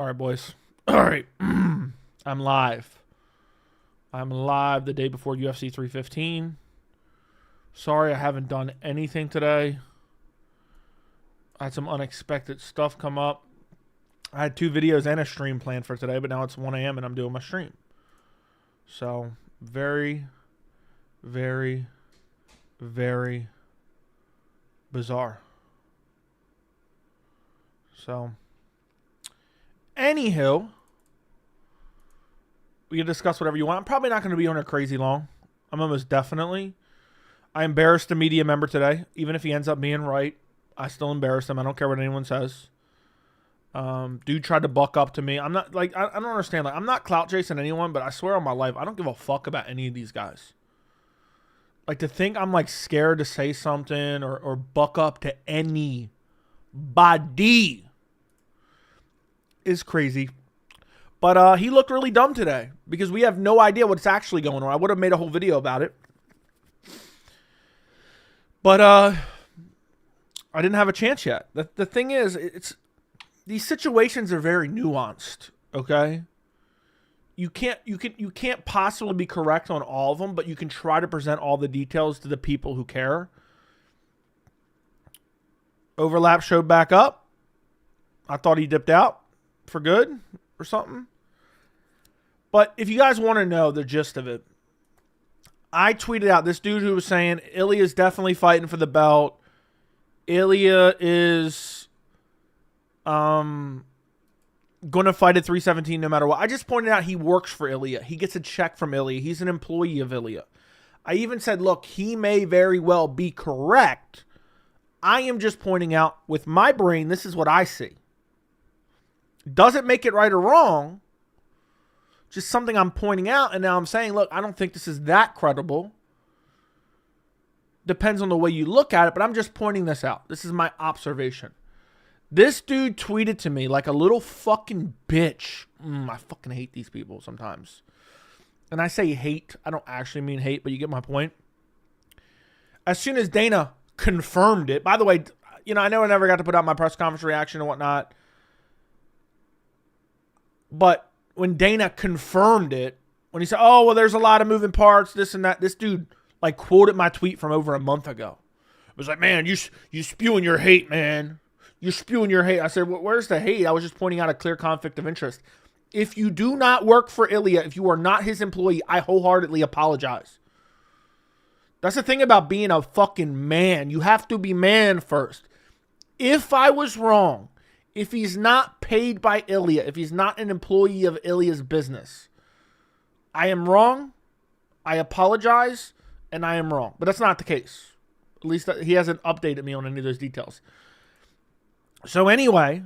All right, boys. All right. I'm live. I'm live the day before UFC 315. Sorry I haven't done anything today. I had some unexpected stuff come up. I had 2 videos and a stream planned for today, but now it's 1 a.m. and I'm doing my stream. So, very, very, very bizarre. So, anywho, we can discuss whatever you want. I'm probably not going to be on here crazy long. I'm almost definitely. I embarrassed a media member today. Even if he ends up being right, I still embarrass him. I don't care what anyone says. Dude tried to buck up to me. I'm not, like, I don't understand. Like, I'm not clout chasing anyone, but I swear on my life, I don't give a fuck about any of these guys. Like, to think I'm, like, scared to say something or buck up to anybody is crazy. But he looked really dumb today because we have no idea what's actually going on. I would have made a whole video about it. But I didn't have a chance yet. The thing is, these situations are very nuanced, okay? You can't possibly be correct on all of them, but you can try to present all the details to the people who care. Overlap showed back up. I thought he dipped out for good or something. But if you guys want to know the gist of it, I tweeted out this dude who was saying Ilia is definitely fighting for the belt. Ilia is going to fight at 317 no matter what. I just pointed out he works for Ilia. He gets a check from Ilia. He's an employee of Ilia. I even said, look, he may very well be correct. I am just pointing out with my brain, this is what I see. Doesn't make it right or wrong. Just something I'm pointing out, and now I'm saying, look, I don't think this is that credible. Depends on the way you look at it, but I'm just pointing this out. This is my observation. This dude tweeted to me like a little fucking bitch. I fucking hate these people sometimes. And I say hate. I don't actually mean hate, but you get my point. As soon as Dana confirmed it, by the way, you know, I know I never got to put out my press conference reaction and whatnot, but when Dana confirmed it, when he said, oh, well, there's a lot of moving parts, this and that, this dude, like, quoted my tweet from over a month ago. It was like, man, you spewing your hate, man. You're spewing your hate. I said, well, where's the hate? I was just pointing out a clear conflict of interest. If you do not work for Ilia, if you are not his employee, I wholeheartedly apologize. That's the thing about being a fucking man. You have to be man first. If I was wrong, if he's not paid by Ilia, if he's not an employee of Ilia's business, I am wrong, I apologize, and I am wrong. But that's not the case. At least he hasn't updated me on any of those details. So anyway,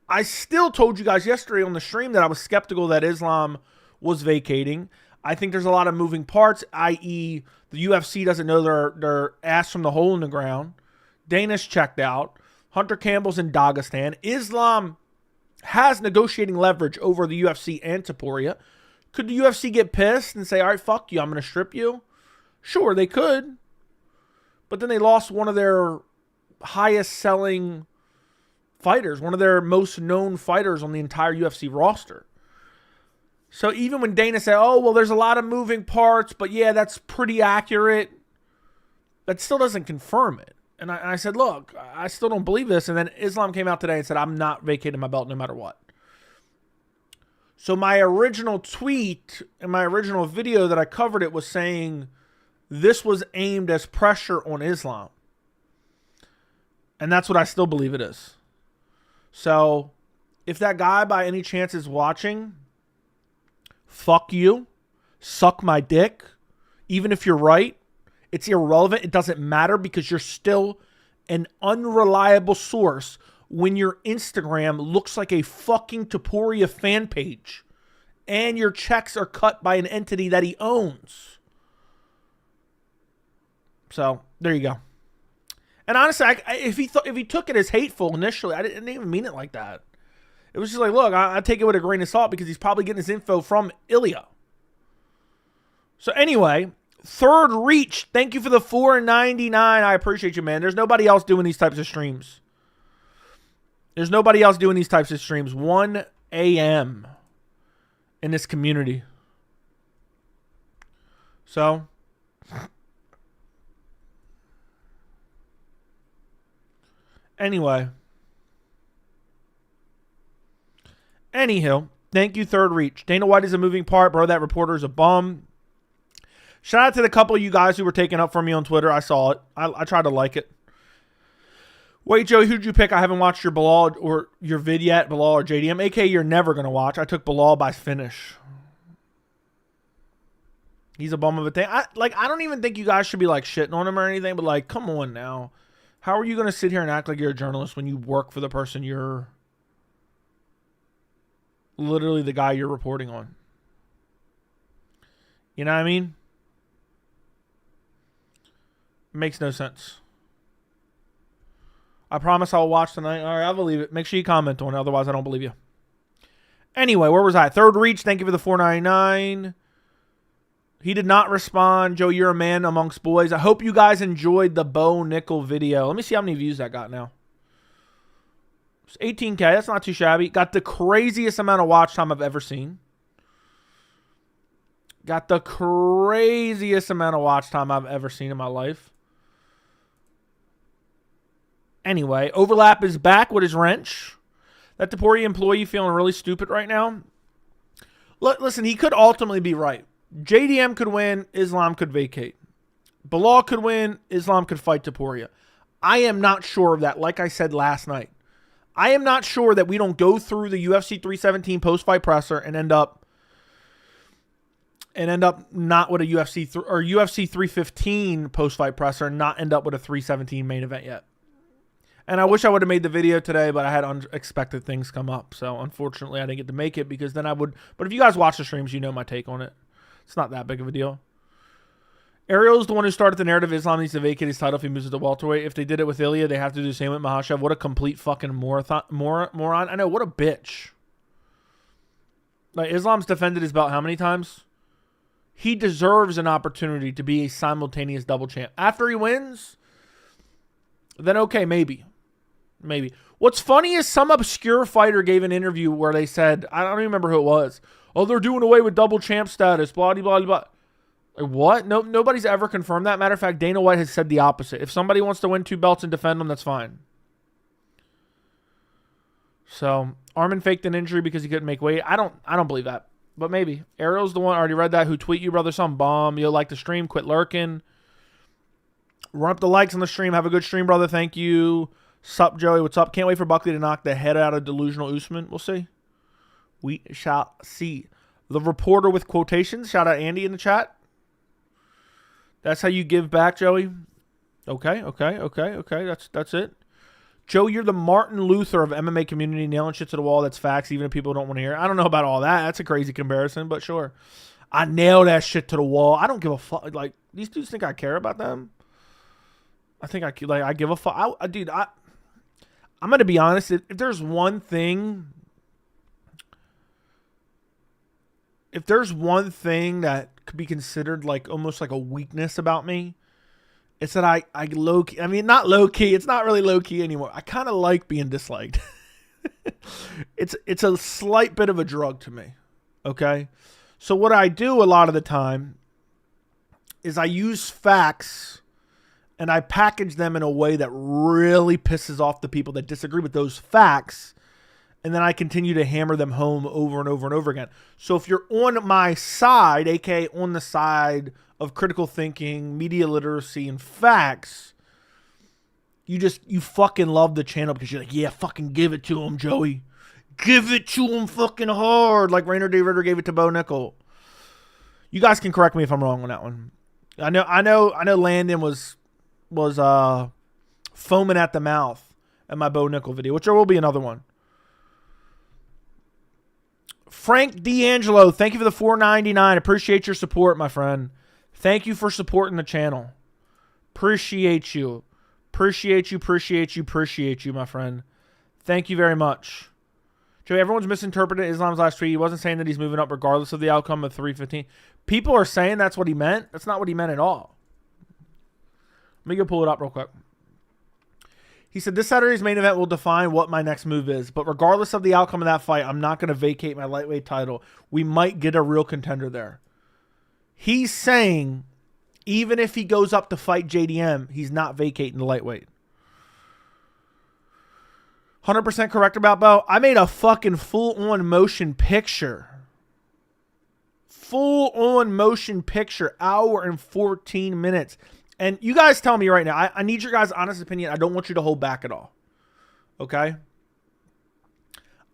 I still told you guys yesterday on the stream that I was skeptical that Islam was vacating. I think there's a lot of moving parts, i.e. the UFC doesn't know their ass from the hole in the ground. Dana's checked out. Hunter Campbell's in Dagestan. Islam has negotiating leverage over the UFC and Topuria. Could the UFC get pissed and say, all right, fuck you, I'm going to strip you? Sure, they could. But then they lost one of their highest selling fighters, one of their most known fighters on the entire UFC roster. So even when Dana said, oh, well, there's a lot of moving parts, but yeah, that's pretty accurate, that still doesn't confirm it. And I said, look, I still don't believe this. And then Islam came out today and said, I'm not vacating my belt no matter what. So my original tweet and my original video that I covered it was saying this was aimed as pressure on Islam. And that's what I still believe it is. So if that guy by any chance is watching, fuck you, suck my dick, even if you're right. It's irrelevant. It doesn't matter because you're still an unreliable source when your Instagram looks like a fucking Topuria fan page and your checks are cut by an entity that he owns. So, there you go. And honestly, if he took it as hateful initially, I didn't even mean it like that. It was just like, look, I take it with a grain of salt because he's probably getting his info from Ilia. So anyway, Third Reach, thank you for the $4.99. I appreciate you, man. There's nobody else doing these types of streams. There's nobody else doing these types of streams. 1 a.m. in this community. So, anyway. Anyhow, thank you, Third Reach. Dana White is a moving part, bro. That reporter is a bum. Shout out to the couple of you guys who were taking up for me on Twitter. I saw it. I tried to like it. Wait, Joey, who'd you pick? I haven't watched your Belal or your vid yet, Belal or JDM. AK, you're never going to watch. I took Belal by finish. He's a bum of a thing. I don't even think you guys should be like shitting on him or anything, but like, come on now. How are you going to sit here and act like you're a journalist when you work for the person you're literally the guy you're reporting on? You know what I mean? Makes no sense. I promise I'll watch tonight. All right, I'll believe it. Make sure you comment on it. Otherwise, I don't believe you. Anyway, where was I? Third Reach, thank you for the $4.99. He did not respond. Joe, you're a man amongst boys. I hope you guys enjoyed the Bo Nickal video. Let me see how many views that got now. It's 18K. That's not too shabby. Got the craziest amount of watch time I've ever seen. Got the craziest amount of watch time I've ever seen in my life. Anyway, Overlap is back with his wrench. That Topuria employee feeling really stupid right now. Listen, he could ultimately be right. JDM could win. Islam could vacate. Belal could win. Islam could fight Topuria. I am not sure of that, like I said last night. I am not sure that we don't go through the UFC 317 post-fight presser and end up not with a UFC 315 post-fight presser and not end up with a 317 main event yet. And I wish I would have made the video today, but I had unexpected things come up. So, unfortunately, I didn't get to make it because then I would. But if you guys watch the streams, you know my take on it. It's not that big of a deal. Ariel's the one who started the narrative. Islam needs to vacate his title if he moves to welterweight. If they did it with Ilia, they have to do the same with Makhachev. What a complete fucking moron. I know, what a bitch. Like, Islam's defended his belt how many times? He deserves an opportunity to be a simultaneous double champ. After he wins, then okay, maybe. Maybe. What's funny is some obscure fighter gave an interview where they said, I don't even remember who it was. Oh, they're doing away with double champ status, blah, blah, blah, blah. Like, what? No, nobody's ever confirmed that. Matter of fact, Dana White has said the opposite. If somebody wants to win 2 belts and defend them, that's fine. So, Armin faked an injury because he couldn't make weight. I don't believe that. But maybe. Ariel's the one, I already read that, who tweet you, brother, some bomb. You'll like the stream, quit lurking. Run up the likes on the stream. Have a good stream, brother. Thank you. Sup, Joey? What's up? Can't wait for Buckley to knock the head out of delusional Usman. We'll see. We shall see. The reporter with quotations. Shout out Andy in the chat. That's how you give back, Joey. Okay. That's it. Joe, you're the Martin Luther of MMA community, nailing shit to the wall. That's facts, even if people don't want to hear it. I don't know about all that. That's a crazy comparison, but sure. I nail that shit to the wall. I don't give a fuck. Like, these dudes think I care about them. I think I give a fuck. Dude, I'm going to be honest. If there's one thing that could be considered like almost like a weakness about me, it's that I low-key, I mean, not low-key. It's not really low-key anymore. I kind of like being disliked. It's a slight bit of a drug to me. Okay? So what I do a lot of the time is I use facts and I package them in a way that really pisses off the people that disagree with those facts. And then I continue to hammer them home over and over and over again. So if you're on my side, aka on the side of critical thinking, media literacy, and facts, you fucking love the channel because you're like, yeah, fucking give it to him, Joey. Give it to him fucking hard, like Rainer D. Ritter gave it to Bo Nickal. You guys can correct me if I'm wrong on that one. I know Landon was foaming at the mouth at my Bo Nickal video, which there will be another one. Frank D'Angelo, thank you for the $4.99. Appreciate your support, my friend. Thank you for supporting the channel. Appreciate you. Appreciate you, my friend. Thank you very much. Joey, everyone's misinterpreted Islam's last tweet. He wasn't saying that he's moving up regardless of the outcome of 315. People are saying that's what he meant. That's not what he meant at all. Let me go pull it up real quick. He said, this Saturday's main event will define what my next move is. But regardless of the outcome of that fight, I'm not going to vacate my lightweight title. We might get a real contender there. He's saying, even if he goes up to fight JDM, he's not vacating the lightweight. 100% correct about Bo. I made a fucking full-on motion picture. Full-on motion picture. Hour and 14 minutes. And you guys tell me right now. I need your guys' honest opinion. I don't want you to hold back at all. Okay?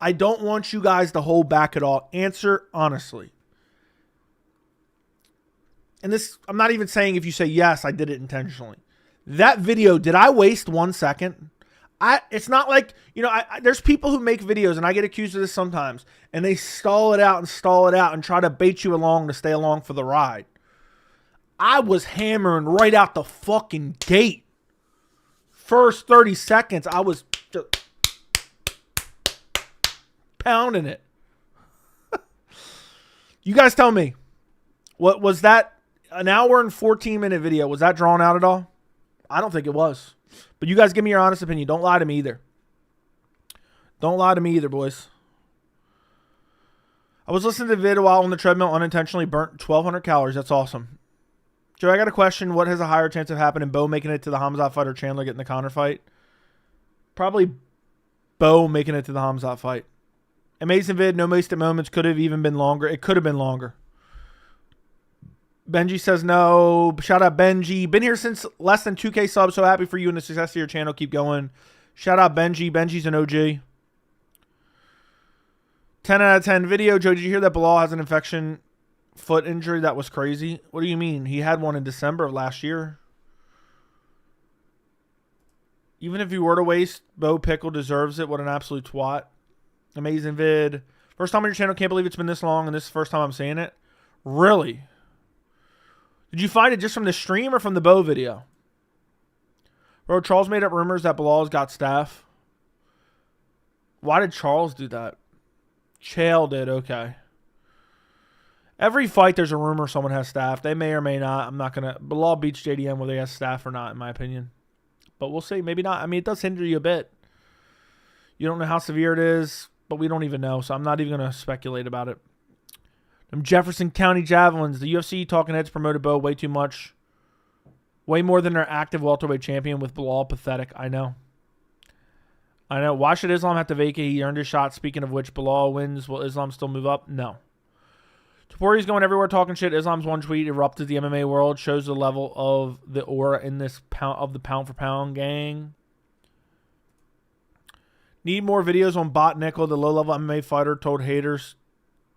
I don't want you guys to hold back at all. Answer honestly. And this, I'm not even saying if you say yes, I did it intentionally. That video, did I waste 1 second? It's not like, you know, there's people who make videos, and I get accused of this sometimes, and they stall it out and try to bait you along to stay along for the ride. I was hammering right out the fucking gate. First 30 seconds, I was just pounding it. You guys tell me, what was that? An hour and 14-minute video, was that drawn out at all? I don't think it was. But you guys give me your honest opinion. Don't lie to me either. Don't lie to me either, boys. I was listening to the video while on the treadmill, unintentionally burnt 1,200 calories. That's awesome. Joe, I got a question. What has a higher chance of happening? Bo making it to the Hamzat fight or Chandler getting the Conor fight? Probably Bo making it to the Hamzat fight. Amazing vid. No wasted moments. Could have even been longer. It could have been longer. Benji says no. Shout out Benji. Been here since less than 2K subs. So happy for you and the success of your channel. Keep going. Shout out Benji. Benji's an OG. 10 out of 10 video. Joe, did you hear that Belal has an infection foot injury? That was crazy. What do you mean? He had one in December of last year. Even if you were to waste, Bo Pickle deserves it. What an absolute twat. Amazing vid. First time on your channel. Can't believe it's been this long, and this is the first time I'm seeing it. Really? Did you find it just from the stream or from the Bo video? Bro, Charles made up rumors that Belal's got staph. Why did Charles do that? Chael did, okay. Every fight there's a rumor someone has staph. They may or may not. I'm not going to... Belal beats JDM whether he has staph or not, in my opinion. But we'll see. Maybe not. I mean, it does hinder you a bit. You don't know how severe it is, but we don't even know, so I'm not even going to speculate about it. Them Jefferson County Javelins. The UFC talking heads promoted Bo way too much. Way more than their active welterweight champion with Belal. Pathetic. I know. I know. Why should Islam have to vacate? He earned his shot. Speaking of which, Belal wins. Will Islam still move up? No. Topuria's going everywhere talking shit. Islam's one tweet erupted the MMA world. Shows the level of the aura in this pound for pound gang. Need more videos on Bot Nickal, the low-level MMA fighter, told haters.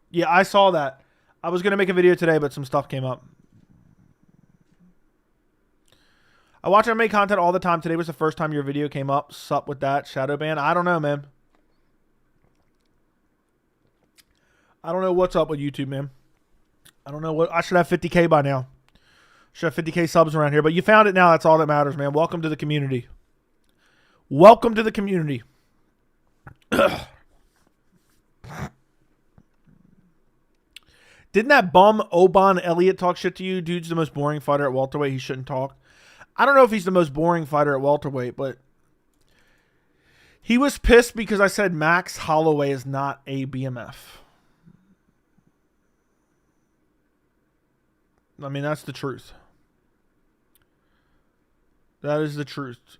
Yeah, I saw that. I was going to make a video today, but some stuff came up. I watch MMA content all the time. Today was the first time your video came up. Sup with that, Shadowban? I don't know, man. I don't know what's up with YouTube, man. I don't know what... I should have 50K by now. Should have 50K subs around here. But you found it now. That's all that matters, man. Welcome to the community. Welcome to the community. Didn't that bum Oban Elliott talk shit to you? Dude's the most boring fighter at welterweight. He shouldn't talk. I don't know if he's the most boring fighter at welterweight, but he was pissed because I said Max Holloway is not a BMF. I mean, that's the truth. That is the truth.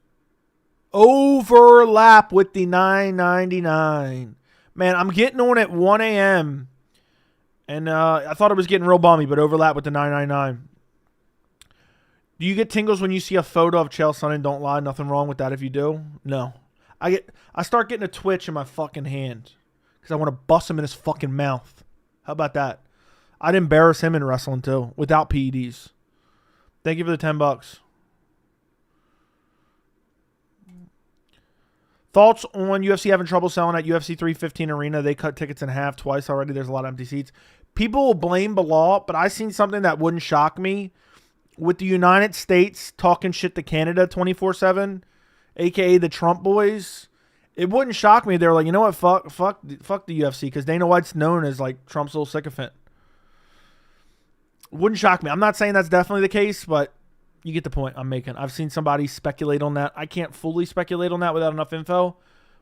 Overlap with the 999. Man, I'm getting on at 1 a.m. And I thought it was getting real bummy, but overlap with the 999. Do you get tingles when you see a photo of Chael Sonnen? Don't lie. Nothing wrong with that if you do. No. I start getting a twitch in my fucking hand. Because I want to bust him in his fucking mouth. How about that? I'd embarrass him in wrestling too. Without PEDs. Thank you for the $10. Thoughts on UFC having trouble selling at UFC 315 Arena? They cut tickets in half twice already. There's a lot of empty seats. People will blame Belal, but I seen something that wouldn't shock me. With the United States talking shit to Canada 24/7, a.k.a. the Trump boys, it wouldn't shock me. They're like, you know what? Fuck the UFC, because Dana White's known as like Trump's little sycophant. Wouldn't shock me. I'm not saying that's definitely the case, but You get the point I'm making. I've seen somebody speculate on that. I can't fully speculate on that without enough info,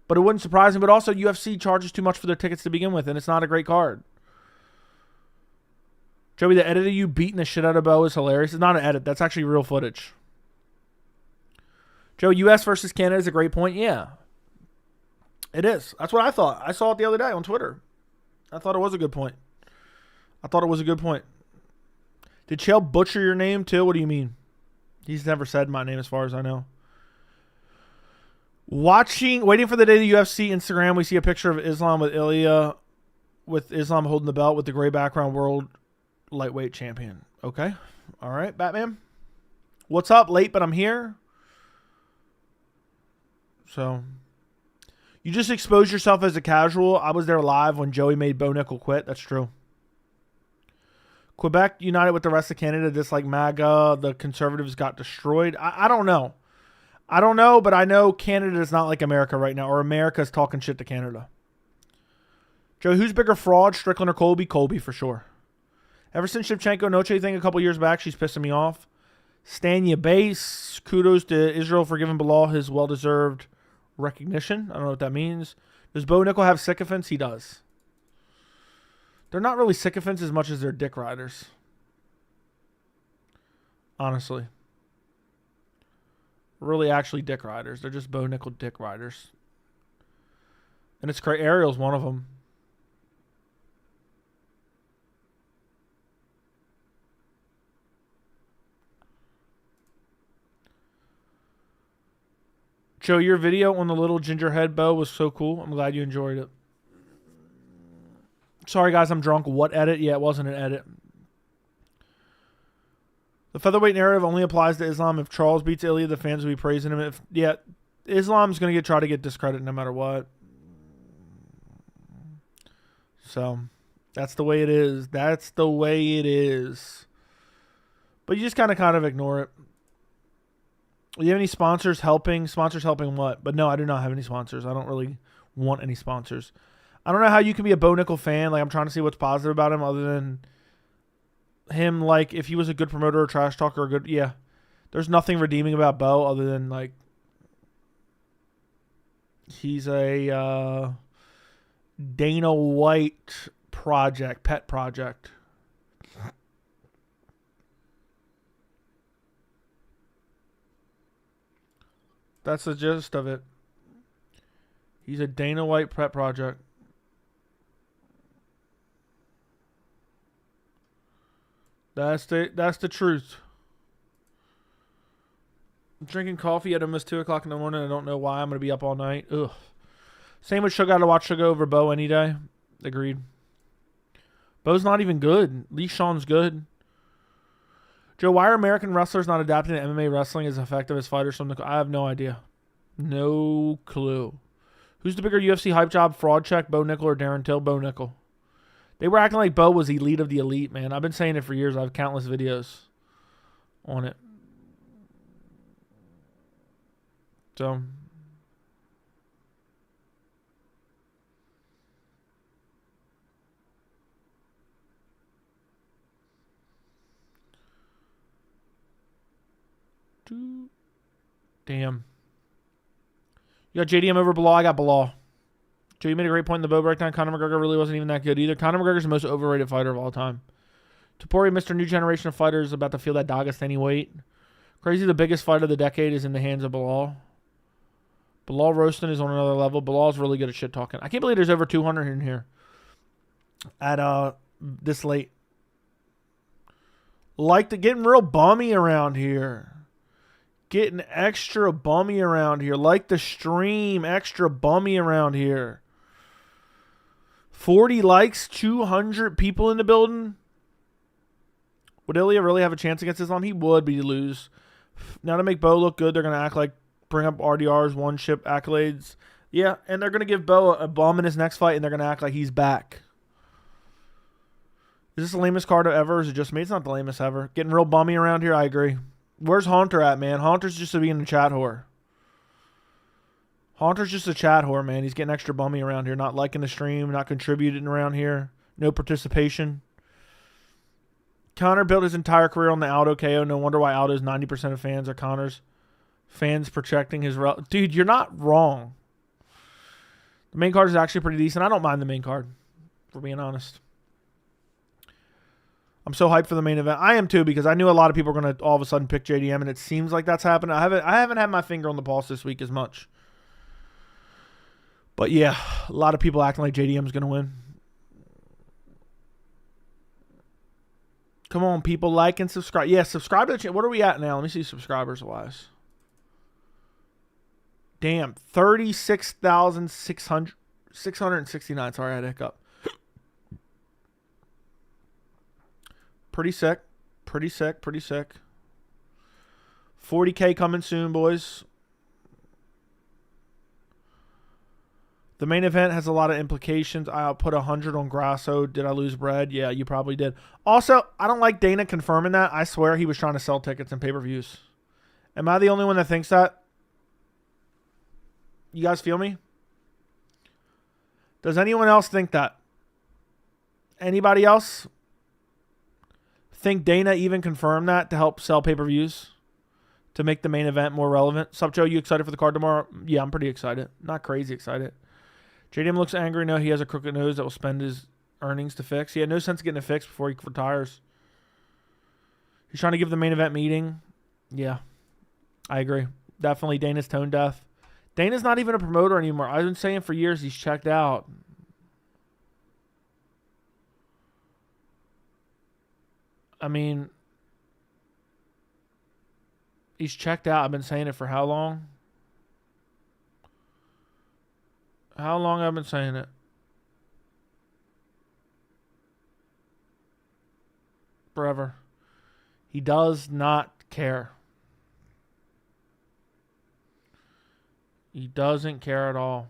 but it wouldn't surprise me. But also, UFC charges too much for their tickets to begin with, and it's not a great card. Joey, the edit of you beating the shit out of Bo is hilarious. It's not an edit. That's actually real footage. Joe, U.S. versus Canada is a great point. Yeah, it is. That's what I thought. I saw it the other day on Twitter. I thought it was a good point. Did Chael butcher your name too? What do you mean? He's never said my name as far as I know. Waiting for the day of the UFC Instagram, we see a picture of Islam with Ilia, with Islam holding the belt with the gray background, world lightweight champion. Okay. All right, Batman. What's up? Late, but I'm here. So, you just exposed yourself as a casual. I was there live when Joey made Bo Nickal quit. That's true. Quebec united with the rest of Canada, just like MAGA. The Conservatives got destroyed. I don't know. But I know Canada is not like America right now, or America's talking shit to Canada. Joe, who's bigger fraud, Strickland or Colby? Colby for sure. Ever since Shevchenko Noche thing a couple years back, she's pissing me off. Stanya Base. Kudos to Israel for giving Belal his well-deserved recognition. I don't know what that means. Does Bo Nickal have sycophants? He does. They're not really sycophants as much as they're dick riders. Honestly. Really actually dick riders. They're just Bo Nickal dick riders. And it's crazy. Ariel's one of them. Joe, your video on the little ginger head bow was so cool. I'm glad you enjoyed it. Sorry, guys, I'm drunk. What edit? Yeah, it wasn't an edit. The featherweight narrative only applies to Islam. If Charles beats Ilia, the fans will be praising him. Islam's going to try to get discredited no matter what. So, that's the way it is. But you just kind of ignore it. Do you have any sponsors helping? Sponsors helping what? But no, I do not have any sponsors. I don't really want any sponsors. I don't know how you can be a Bo Nickal fan. Like, I'm trying to see what's positive about him other than him, like, if he was a good promoter or trash talker or good, yeah. There's nothing redeeming about Bo other than, like, he's a Dana White project, pet project. That's the gist of it. He's a Dana White pet project. That's the truth. I'm drinking coffee at almost 2 o'clock in the morning. I don't know why. I'm going to be up all night. Ugh. Same with Sugar. I'd watch Sugar over Bo any day. Agreed. Bo's not even good. Lee Sean's good. Joe, why are American wrestlers not adapting to MMA wrestling as effective as fighters from the... I have no idea. No clue. Who's the bigger UFC hype job? Fraud check, Bo Nickal or Darren Till? Bo Nickal. They were acting like Bo was elite of the elite, man. I've been saying it for years. I have countless videos on it. So... Damn. You got JDM over Belal. I got Belal. Joe, you made a great point in the Bo breakdown. Conor McGregor really wasn't even that good either. Conor McGregor's the most overrated fighter of all time. Topuria, Mr. New Generation of Fighters, about to feel that Dagestani weight. Crazy, the biggest fight of the decade is in the hands of Belal. Belal roasting is on another level. Belal's really good at shit talking. I can't believe there's over 200 in here at this late. Getting real bummy around here. Getting extra bummy around here. Like the stream, extra bummy around here. 40 likes, 200 people in the building. Would Ilia really have a chance against Islam? He would, but he'd lose. Now to make Bo look good, they're going to act like bring up RDRs, one ship accolades. Yeah, and they're going to give Bo a bomb in his next fight, and they're going to act like he's back. Is this the lamest card ever, or is it just me? It's not the lamest ever. Getting real bummy around here, I agree. Where's Haunter at, man? Haunter's just being a chat whore. Haunter's just a chat whore, man. He's getting extra bummy around here. Not liking the stream, not contributing around here. No participation. Conor built his entire career on the Aldo KO. No wonder why Aldo's 90% of fans are Conor's fans protecting his... Dude, you're not wrong. The main card is actually pretty decent. I don't mind the main card, for being honest. I'm so hyped for the main event. I am too, because I knew a lot of people were going to all of a sudden pick JDM, and it seems like that's happening. I haven't had my finger on the pulse this week as much. But yeah, a lot of people acting like JDM is going to win. Come on, people, like and subscribe. Yeah, subscribe to the channel. What are we at now? Let me see subscribers-wise. Damn, 36,669. Sorry, I had a hiccup. Pretty sick. Pretty sick. Pretty sick. 40K coming soon, boys. The main event has a lot of implications. I'll put 100 on Grasso. Did I lose bread? Yeah, you probably did. Also, I don't like Dana confirming that. I swear he was trying to sell tickets and pay-per-views. Am I the only one that thinks that? You guys feel me? Does anyone else think that? Anybody else think Dana even confirmed that to help sell pay-per-views? To make the main event more relevant? Sup, Joe? You excited for the card tomorrow? Yeah, I'm pretty excited. Not crazy excited. JDM looks angry. No, he has a crooked nose that will spend his earnings to fix. He had no sense of getting it fixed before he retires. He's trying to give the main event meeting. Yeah, I agree. Definitely Dana's tone deaf. Dana's not even a promoter anymore. I've been saying for years he's checked out. I mean, he's checked out. I've been saying it for how long? How long have I been saying it? Forever. He does not care. He doesn't care at all.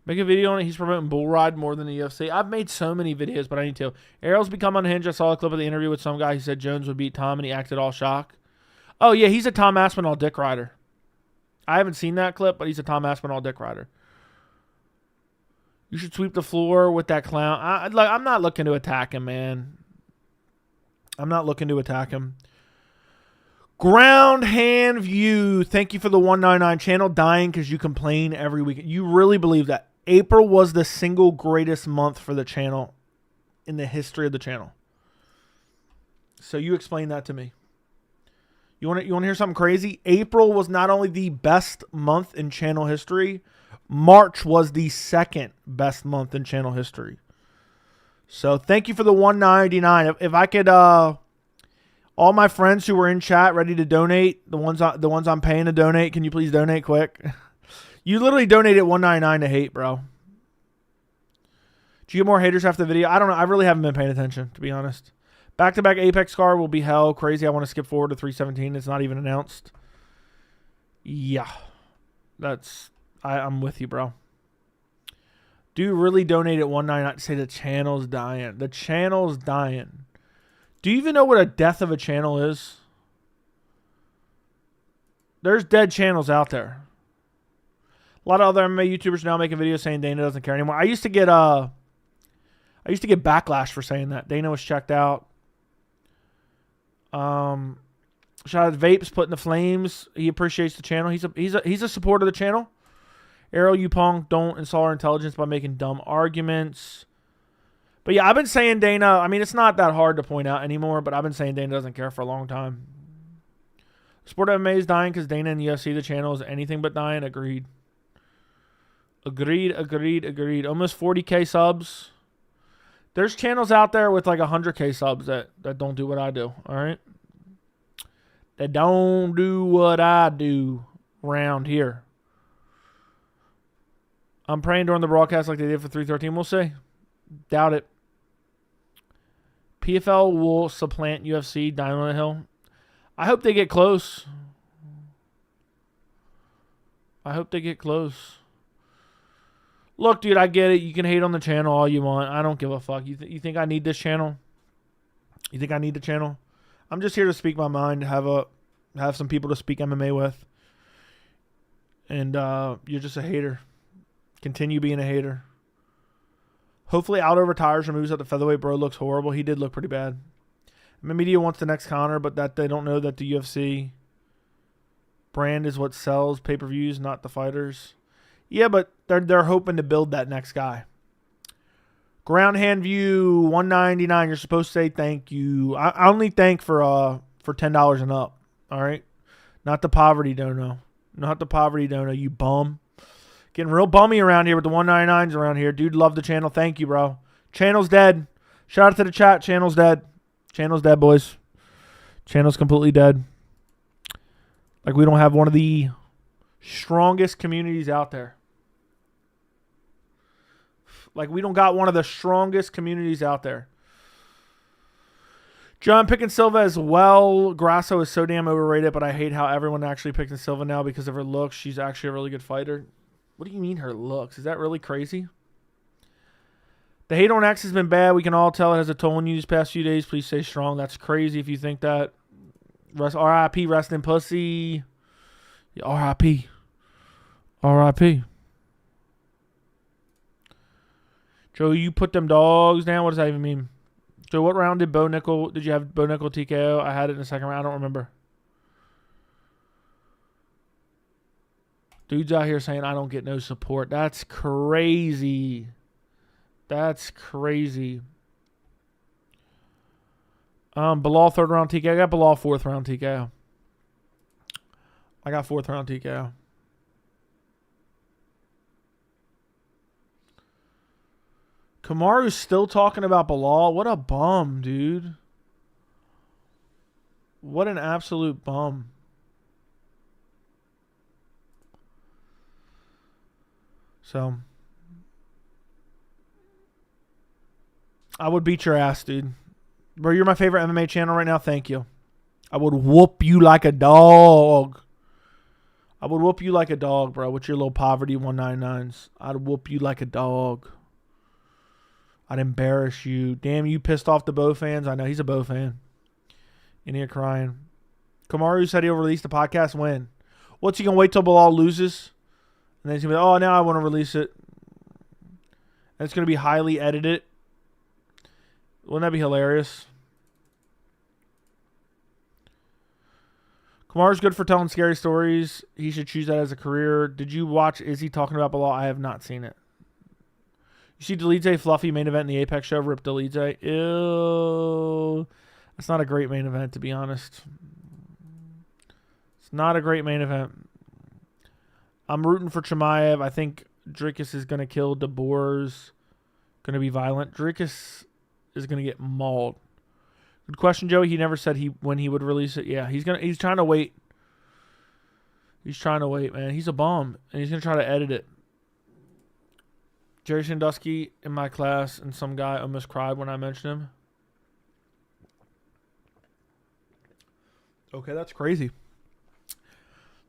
Make a video on it. He's promoting bull ride more than the UFC. I've made so many videos, but I need to. Errol's become unhinged. I saw a clip of the interview with some guy who said Jones would beat Tom, and he acted all shocked. Oh, yeah, he's a Tom Aspinall dick rider. I haven't seen that clip, but he's a Tom Aspinall dick rider. You should sweep the floor with that clown. I'm not looking to attack him, man. I'm not looking to attack him. Ground hand view. Thank you for the 199 channel. Dying because you complain every week. You really believe that? April was the single greatest month for the channel in the history of the channel. So you explain that to me. You want to hear something crazy? April was not only the best month in channel history, March was the second best month in channel history. So thank you for the 199. If I could, all my friends who were in chat ready to donate, the ones I'm paying to donate, can you please donate quick? You literally donated $199 to hate, bro. Do you get more haters after the video? I don't know. I really haven't been paying attention, to be honest. Back-to-back Apex card will be hell. Crazy. I want to skip forward to 317. It's not even announced. Yeah. I'm with you, bro. Do you really donate at $199 to say the channel's dying? The channel's dying. Do you even know what a death of a channel is? There's dead channels out there. A lot of other MMA YouTubers now making videos saying Dana doesn't care anymore. I used to get backlash for saying that. Dana was checked out. Shout out to Vapes putting the flames. He appreciates the channel. He's a supporter of the channel. Arrow, you punk, don't insult our intelligence by making dumb arguments. But yeah, I've been saying Dana. I mean, it's not that hard to point out anymore, but I've been saying Dana doesn't care for a long time. Sport MMA is dying because Dana and UFC, the channel, is anything but dying. Agreed. Agreed. Almost 40K subs. There's channels out there with like 100K subs that don't do what I do. All right. That don't do what I do around here. I'm praying during the broadcast like they did for 313. We'll see. Doubt it. PFL will supplant UFC. Dying on the Hill. I hope they get close. Look, dude, I get it. You can hate on the channel all you want. I don't give a fuck. You think I need this channel? You think I need the channel? I'm just here to speak my mind. Have some people to speak MMA with. And you're just a hater. Continue being a hater. Hopefully Aldo retires or moves up to featherweight. Bro looks horrible. He did look pretty bad. I mean, media wants the next Conor, but that they don't know that the UFC brand is what sells pay-per-views, not the fighters. Yeah, but they're hoping to build that next guy. Ground hand view 199. You're supposed to say thank you. I only thank for $10 and up. All right, not the poverty dono. Not the poverty dono. You bum. Getting real bummy around here with the 199s around here. Dude, love the channel. Thank you, bro. Channel's dead. Shout out to the chat. Channel's dead. Channel's dead, boys. Channel's completely dead. Like we don't have one of the strongest communities out there. Like we don't got one of the strongest communities out there. John picking Silva as well. Grasso is so damn overrated, but I hate how everyone actually picking Silva now because of her looks. She's actually a really good fighter. What do you mean her looks? Is that really crazy? The hate on X has been bad. We can all tell it has a toll on you these past few days. Please stay strong. That's crazy if you think that. R.I.P. Rest in pussy. Yeah, R.I.P. R.I.P. Joe, you put them dogs down? What does that even mean? Joe, what round did you have Bo Nickal TKO? I had it in the second round. I don't remember. Dude's out here saying I don't get no support. That's crazy. That's crazy. Belal third round TKO. I got Belal fourth round TKO. I got fourth round TKO. Kamaru's still talking about Belal. What a bum, dude. What an absolute bum. So, I would beat your ass, dude. Bro, you're my favorite MMA channel right now. Thank you. I would whoop you like a dog. I would whoop you like a dog, bro, with your little poverty 199s. I'd whoop you like a dog. I'd embarrass you. Damn, you pissed off the Bo fans. I know he's a Bo fan. In here crying. Kamaru said he'll release the podcast when? What's he going to wait till Belal loses? And then he's going to be like, oh, now I want to release it. And it's going to be highly edited. Wouldn't that be hilarious? Kamaru's good for telling scary stories. He should choose that as a career. Did you watch Izzy talking about Belal? I have not seen it. You see Delidze fluffy main event in the Apex show. Rip Delidze. Ew. That's not a great main event, to be honest. It's not a great main event. I'm rooting for Chimaev. I think Dricus is going to kill. DeBoer's going to be violent. Dricus is going to get mauled. Good question, Joey. He never said when he would release it. Yeah, he's trying to wait. He's trying to wait, man. He's a bum, and he's going to try to edit it. Jerry Sandusky in my class, and some guy almost cried when I mentioned him. Okay, that's crazy.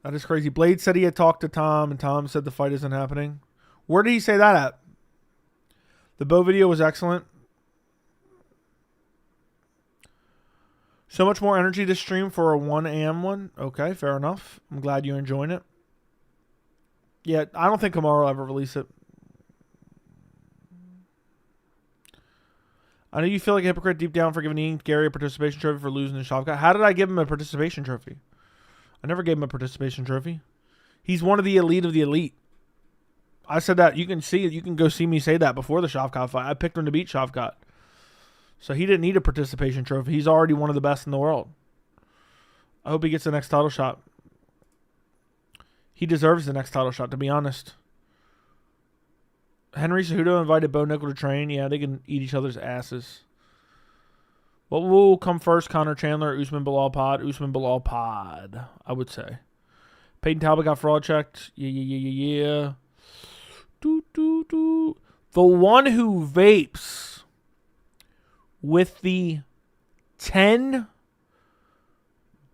That is crazy. Blade said he had talked to Tom, and Tom said the fight isn't happening. Where did he say that at? The Bo video was excellent. So much more energy this stream for a 1 a.m. one. Okay, fair enough. I'm glad you're enjoying it. Yeah, I don't think Kamaru will ever release it. I know you feel like a hypocrite deep down for giving Ian Gary a participation trophy for losing to Shavkat. How did I give him a participation trophy? I never gave him a participation trophy. He's one of the elite of the elite. I said that. You can see it. You can go see me say that before the Shavkat fight. I picked him to beat Shavkat. So he didn't need a participation trophy. He's already one of the best in the world. I hope he gets the next title shot. He deserves the next title shot, to be honest. Henry Cejudo invited Bo Nickal to train. Yeah, they can eat each other's asses. What will come first, Connor Chandler or Usman Belal Pod? Usman Belal Pod, I would say. Peyton Talbot got fraud checked. Yeah. The one who vapes with the 10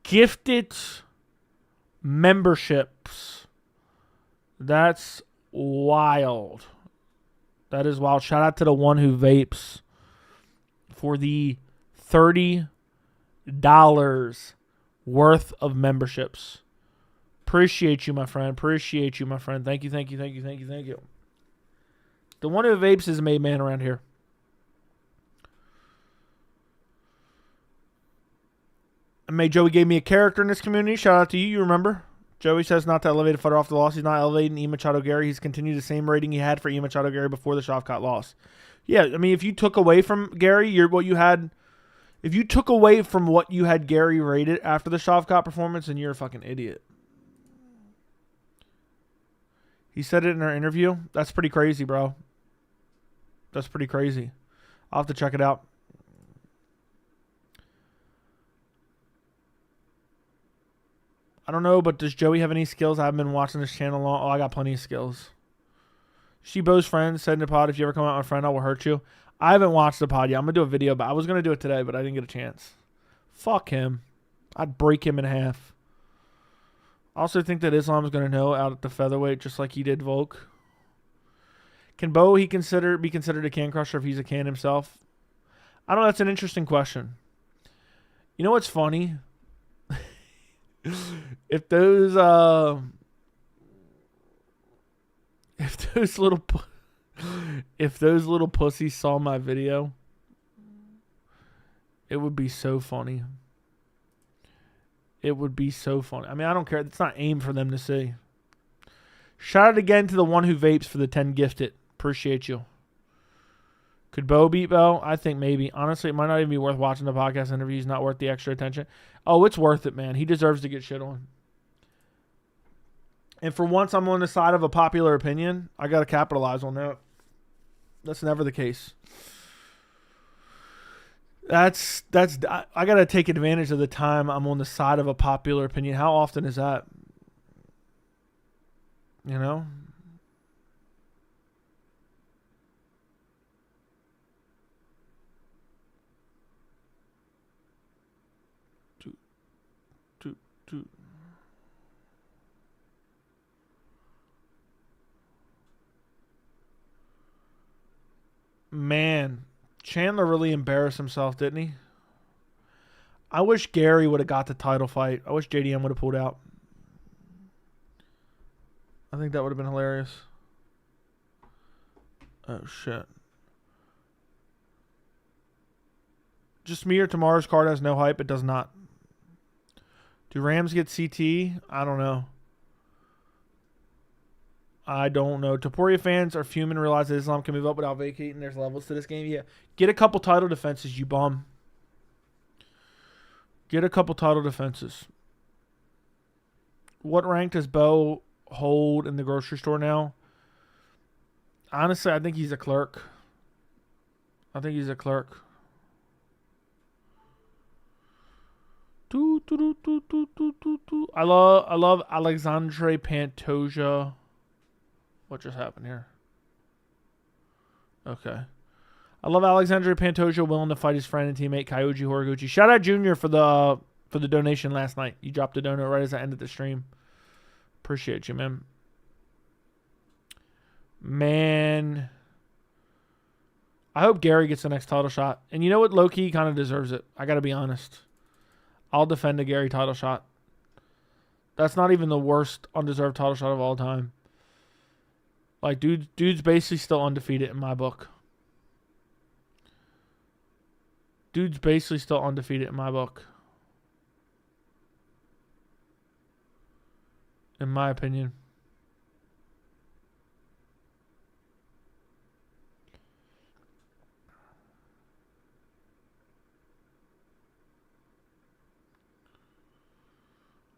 gifted memberships. That's wild. That is wild. Shout out to the one who vapes for the $30 worth of memberships. Appreciate you, my friend. Appreciate you, my friend. Thank you. The one who vapes is a made man around here. Joey gave me a character in this community. Shout out to you. You remember? Joey says not to elevate a fighter off the loss. He's not elevating Ilia Machado Gary. He's continued the same rating he had for Ilia Machado Gary before the Shavkat loss. Yeah, I mean, if you took away from Gary, if you took away from what you had Gary rated after the Shavkat performance, then you're a fucking idiot. He said it in our interview. That's pretty crazy, bro. That's pretty crazy. I'll have to check it out. I don't know, but does Joey have any skills? I haven't been watching this channel long. Oh, I got plenty of skills. She-Bo's friend said in the pod, if you ever come out my friend, I will hurt you. I haven't watched the pod yet. I'm going to do a video, but I was going to do it today, but I didn't get a chance. Fuck him. I'd break him in half. I also think that Islam's going to know out at the featherweight, just like he did Volk. Can Bo be considered a can crusher if he's a can himself? I don't know. That's an interesting question. You know what's funny? If those little pussies saw my video, it would be so funny. It would be so funny. I mean, I don't care. It's not aimed for them to see. Shout out again to the one who vapes for the 10 gifted. Appreciate you. Could Bo beat Bo? I think maybe. Honestly, it might not even be worth watching the podcast interview. He's not worth the extra attention. Oh, it's worth it, man. He deserves to get shit on. And for once, I'm on the side of a popular opinion. I got to capitalize on that. That's never the case. I got to take advantage of the time I'm on the side of a popular opinion. How often is that? You know? Man, Chandler really embarrassed himself, didn't he? I wish Gary would have got the title fight. I wish JDM would have pulled out. I think that would have been hilarious. Oh, shit. Just me or tomorrow's card has no hype? It does not. Do Rams get CT? I don't know. I don't know. Topuria fans are fuming and realize that Islam can move up without vacating. There's levels to this game. Yeah. Get a couple title defenses, you bum. Get a couple title defenses. What rank does Bo hold in the grocery store now? Honestly, I think he's a clerk. I love Alexandre Pantoja. What just happened here? Okay. I love Alexandre Pantoja willing to fight his friend and teammate Kyoji Horiguchi. Shout out Junior for the donation last night. You dropped a donut right as I ended the stream. Appreciate you, man. Man. I hope Gary gets the next title shot. And you know what? Low-key kind of deserves it. I got to be honest. I'll defend a Gary title shot. That's not even the worst undeserved title shot of all time. Like, dude's basically still undefeated in my book. In my opinion.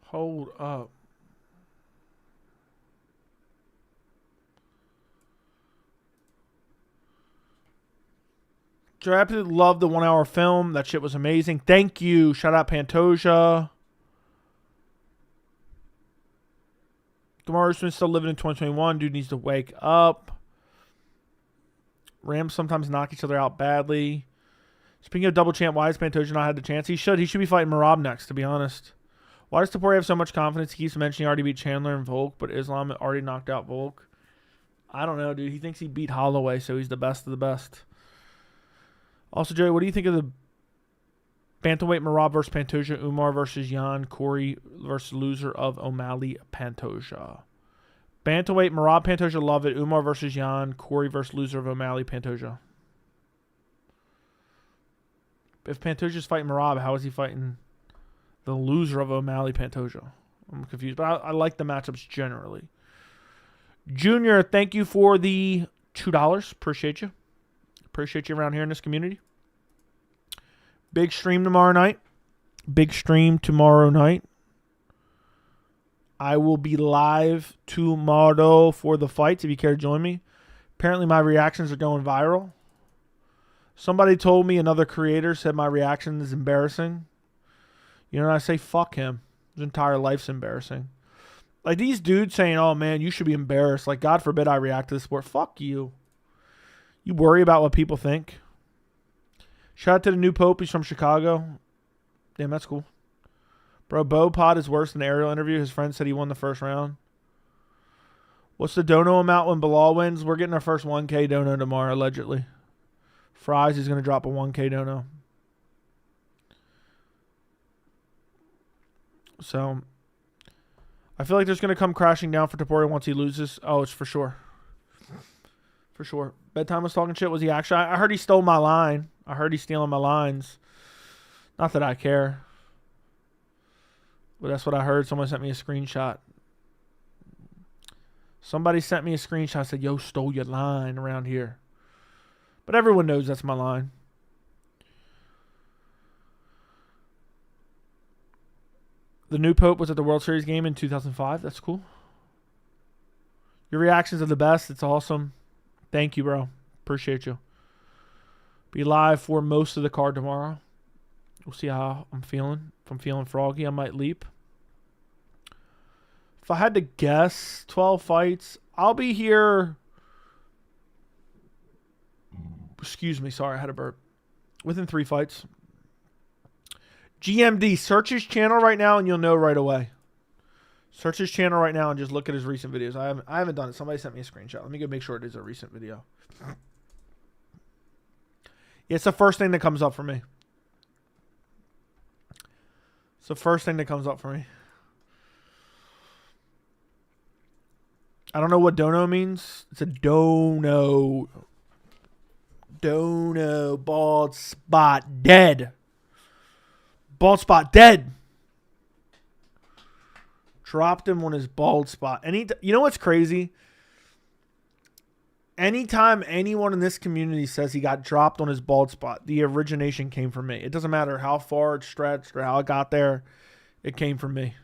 Hold up. I absolutely loved the 1 hour film. That shit was amazing. Thank you. Shout out Pantoja. Gamar Usman's still living in 2021. Dude needs to wake up. Rams sometimes knock each other out badly. Speaking of double champ, why has Pantoja not had the chance? He should. He should be fighting Marab next, to be honest. Why does Topuria have so much confidence? He keeps mentioning he already beat Chandler and Volk, but Islam already knocked out Volk. I don't know, dude. He thinks he beat Holloway, so he's the best of the best. Also, Joey, what do you think of the Bantamweight Merab versus Pantoja. Umar versus Jan. Corey versus loser of O'Malley Pantoja. Bantamweight Merab Pantoja. Love it. Umar versus Jan. Corey versus loser of O'Malley Pantoja. If Pantoja's fighting Merab, how is he fighting the loser of O'Malley Pantoja? I'm confused, but I like the matchups generally. Junior, thank you for the $2. Appreciate you. Appreciate you around here in this community. Big stream tomorrow night. Big stream tomorrow night. I will be live tomorrow for the fights if you care to join me. Apparently my reactions are going viral. Somebody told me, another creator said my reaction is embarrassing. You know what I say? Fuck him. His entire life's embarrassing. Like these dudes saying, oh man, you should be embarrassed. Like God forbid I react to this sport. Fuck you. You worry about what people think. Shout out to the new Pope. He's from Chicago. Damn, that's cool. Bro, Bo Pod is worse than the Ariel interview. His friend said he won the first round. What's the dono amount when Belal wins? We're getting our first 1K dono tomorrow, allegedly. Fries is going to drop a 1K dono. So, I feel like there's going to come crashing down for Topuria once he loses. Oh, it's for sure. For sure. Bedtime was talking shit. Was he actually? I heard he stole my line. I heard he's stealing my lines. Not that I care. But that's what I heard. Someone sent me a screenshot. Somebody sent me a screenshot. Said, yo, stole your line around here. But everyone knows that's my line. The new Pope was at the World Series game in 2005. That's cool. Your reactions are the best. It's awesome. Thank you, bro. Appreciate you. Be live for most of the card tomorrow. We'll see how I'm feeling. If I'm feeling froggy, I might leap. If I had to guess 12 fights, I'll be here. Excuse me. Sorry, I had a burp. Within 3 fights. GMD, search his channel right now and you'll know right away. Search his channel right now and just look at his recent videos. I haven't done it. Somebody sent me a screenshot. Let me go make sure it is a recent video. It's the first thing that comes up for me. It's the first thing that comes up for me. I don't know what dono means. It's a dono. Dono. Bald spot dead. Bald spot dead. Dropped him on his bald spot. You know what's crazy? Anytime anyone in this community says he got dropped on his bald spot, the origination came from me. It doesn't matter how far it stretched or how it got there. It came from me.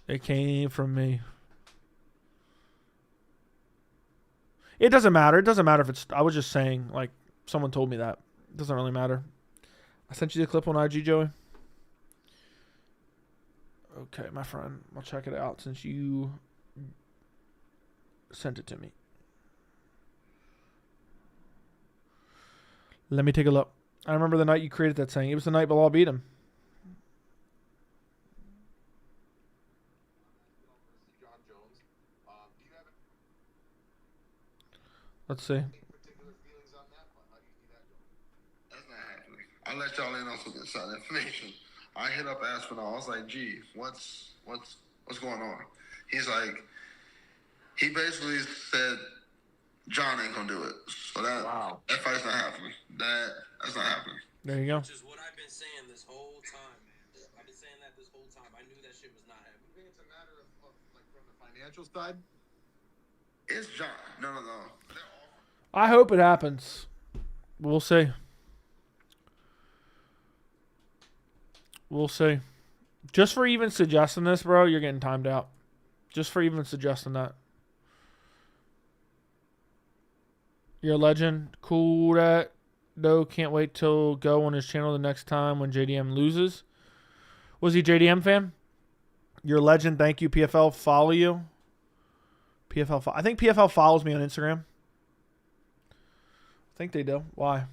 It came from me. It doesn't matter. It doesn't matter if it's... I was just saying, like, someone told me that. It doesn't really matter. I sent you the clip on IG, Joey. Okay, my friend. I'll check it out since you sent it to me. Let me take a look. I remember the night you created that saying. It was the night Belal beat him. Let's see. I'll let y'all in on some inside information. I hit up Aspinall. I was like, gee, what's going on? He's like, he basically said John ain't gonna do it. So that fight's not happening. That's not happening. There you go. Which is what I've been saying this whole time. I've been saying that this whole time. I knew that shit was not happening. You think it's a matter of like from the financial side? It's John. No. I hope it happens. We'll see. We'll see. Just for even suggesting this, bro, you're getting timed out. Just for even suggesting that. You're a legend. Cool that, though. Can't wait till go on his channel the next time when JDM loses. Was he JDM fan? You're a legend. Thank you, PFL. Follow you. I think PFL follows me on Instagram. I think they do. Why?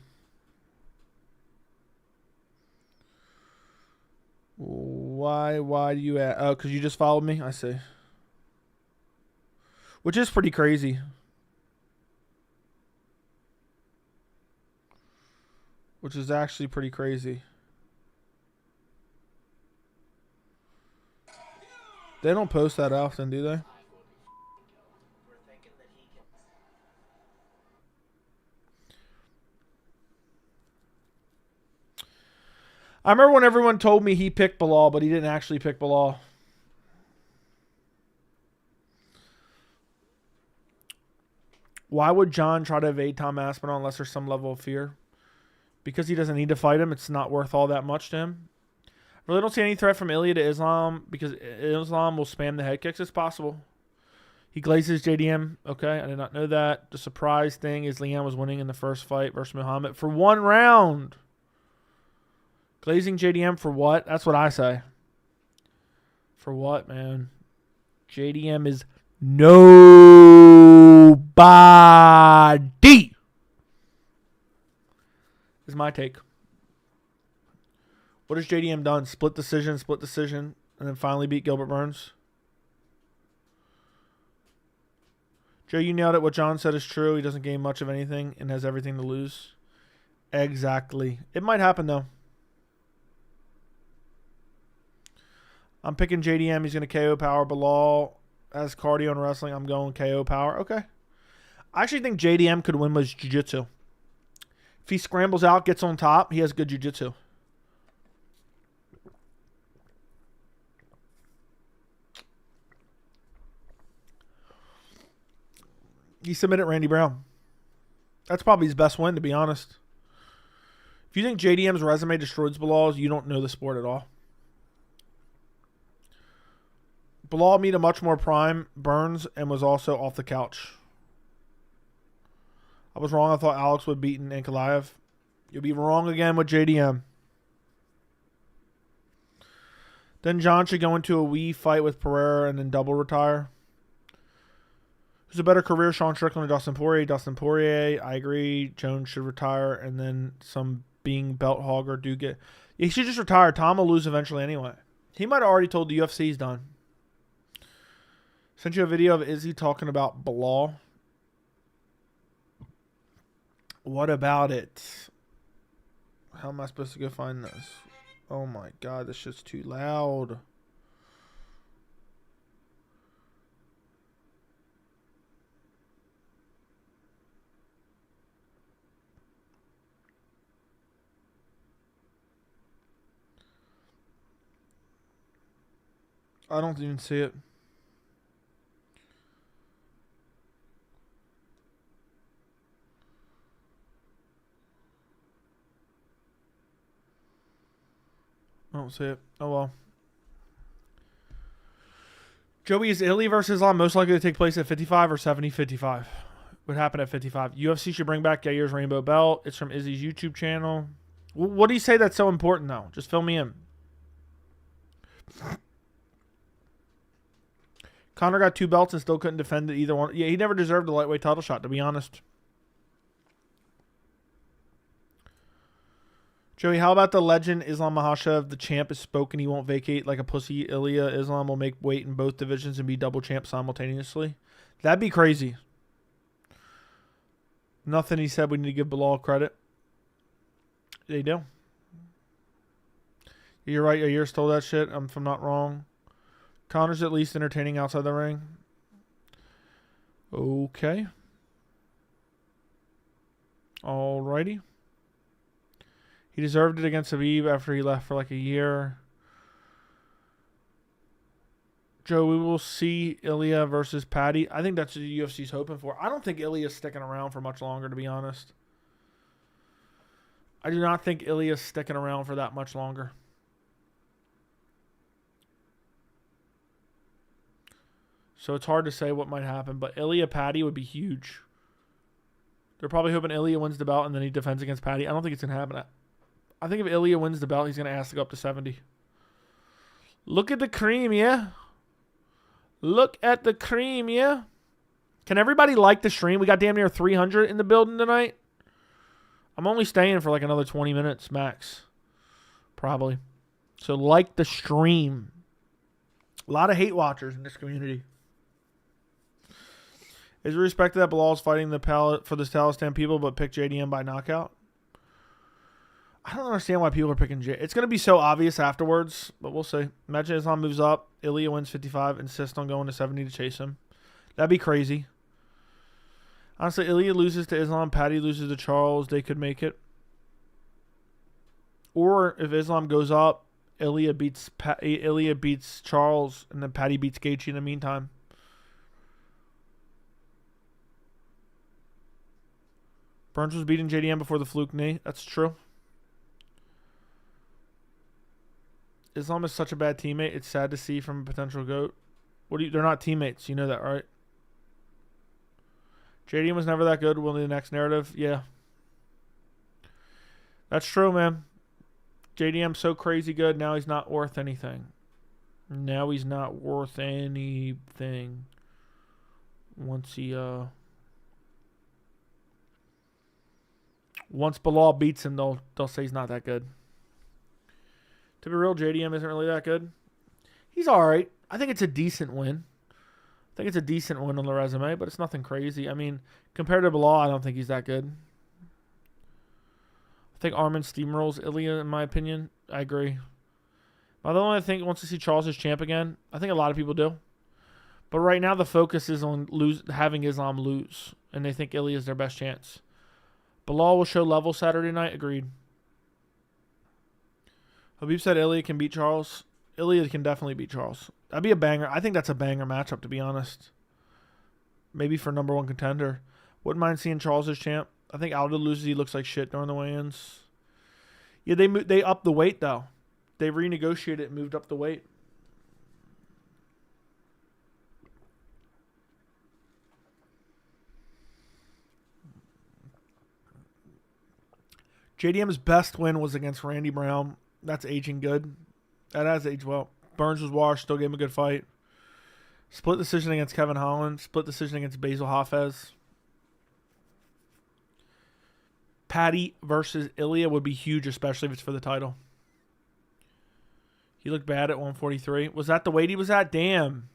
Why do you ask? Oh, because you just followed me? I see. Which is pretty crazy. Which is actually pretty crazy. They don't post that often, do they? I remember when everyone told me he picked Belal, but he didn't actually pick Belal. Why would John try to evade Tom Aspinall unless there's some level of fear? Because he doesn't need to fight him. It's not worth all that much to him. I really don't see any threat from Ilia to Islam because Islam will spam the head kicks. It's possible. He glazes JDM. Okay, I did not know that. The surprise thing is Leon was winning in the first fight versus Muhammad for 1 round. Glazing JDM for what? That's what I say. For what, man? JDM is nobody. Is my take. What has JDM done? Split decision, and then finally beat Gilbert Burns? Joe, you nailed it. What John said is true. He doesn't gain much of anything and has everything to lose. Exactly. It might happen, though. I'm picking JDM. He's going to KO power. Belal has cardio and wrestling. I'm going KO power. Okay. I actually think JDM could win with jiu-jitsu. If he scrambles out, gets on top, he has good jiu-jitsu. He submitted Randy Brown. That's probably his best win, to be honest. If you think JDM's resume destroys Belal's, you don't know the sport at all. Belal meet a much more prime Burns and was also off the couch. I was wrong. I thought Alex would beat Nickal. You'll be wrong again with JDM. Then John should go into a wee fight with Pereira and then double retire. Who's a better career, Sean Strickland or Dustin Poirier? Dustin Poirier, I agree. Jones should retire and then some being belt hogger do get... He should just retire. Tom will lose eventually anyway. He might have already told the UFC he's done. Sent you a video of Izzy talking about Belal. What about it? How am I supposed to go find this? Oh my god, this shit's too loud. I don't even see it. I don't see it. Oh well. Joey, is Ilia versus Islam most likely to take place at 55 or 70-55? What happened at 55? UFC should bring back Yair's Rainbow Belt. It's from Izzy's YouTube channel. What do you say that's so important, though? Just fill me in. Conor got 2 belts and still couldn't defend it either one. Yeah, he never deserved a lightweight title shot, to be honest. Joey, how about the legend Islam Makhachev? The champ is spoken. He won't vacate like a pussy. Ilia Islam will make weight in both divisions and be double champ simultaneously. That'd be crazy. Nothing he said. We need to give Belal credit. They do. You're right. Yair stole that shit. If I'm not wrong. Conor's at least entertaining outside the ring. Okay. Alrighty. He deserved it against Habib after he left for like a year. Joe, we will see Ilia versus Patty. I think that's what the UFC's hoping for. I don't think Ilia's sticking around for much longer, to be honest. I do not think Ilia's sticking around for that much longer. So it's hard to say what might happen, but Ilia Patty would be huge. They're probably hoping Ilia wins the belt and then he defends against Patty. I don't think it's going to happen. I think if Ilia wins the belt, he's going to ask to go up to 70. Look at the cream, yeah? Look at the cream, yeah? Can everybody like the stream? We got damn near 300 in the building tonight. I'm only staying for like another 20 minutes max. Probably. So like the stream. A lot of hate watchers in this community. Is it respected that Belal's fighting for the Talistan people but picked JDM by knockout? I don't understand why people are picking J. It's going to be so obvious afterwards, but we'll see. Imagine Islam moves up. Ilia wins 55. Insists on going to 70 to chase him. That'd be crazy. Honestly, Ilia loses to Islam. Patty loses to Charles. They could make it. Or if Islam goes up, Ilia beats Charles, and then Patty beats Gaethje in the meantime. Burns was beating JDM before the fluke knee. That's true. Islam is such a bad teammate. It's sad to see from a potential GOAT. They're not teammates. You know that, right? JDM was never that good. Will be the next narrative. Yeah. That's true, man. JDM's so crazy good. Now he's not worth anything. Once Belal beats him, they'll say he's not that good. To be real, JDM isn't really that good. He's all right. I think it's a decent win. I think it's a decent win on the resume, but it's nothing crazy. I mean, compared to Belal, I don't think he's that good. I think Armin steamrolls Ilia, in my opinion. I agree. Although I think wants to see Charles as champ again. I think a lot of people do. But right now the focus is on having Islam lose, and they think Ilia is their best chance. Belal will show level Saturday night. Agreed. Habib said Ilia can beat Charles. Ilia can definitely beat Charles. That'd be a banger. I think that's a banger matchup, to be honest. Maybe for number one contender. Wouldn't mind seeing Charles as champ. I think Aldo loses. He looks like shit during the weigh-ins. Yeah, they upped the weight, though. They renegotiated and moved up the weight. JDM's best win was against Randy Brown. That's aging good. That has aged well. Burns was washed. Still gave him a good fight. Split decision against Kevin Holland. Split decision against Basil Hafez. Patty versus Ilia would be huge, especially if it's for the title. He looked bad at 143. Was that the weight he was at? Damn.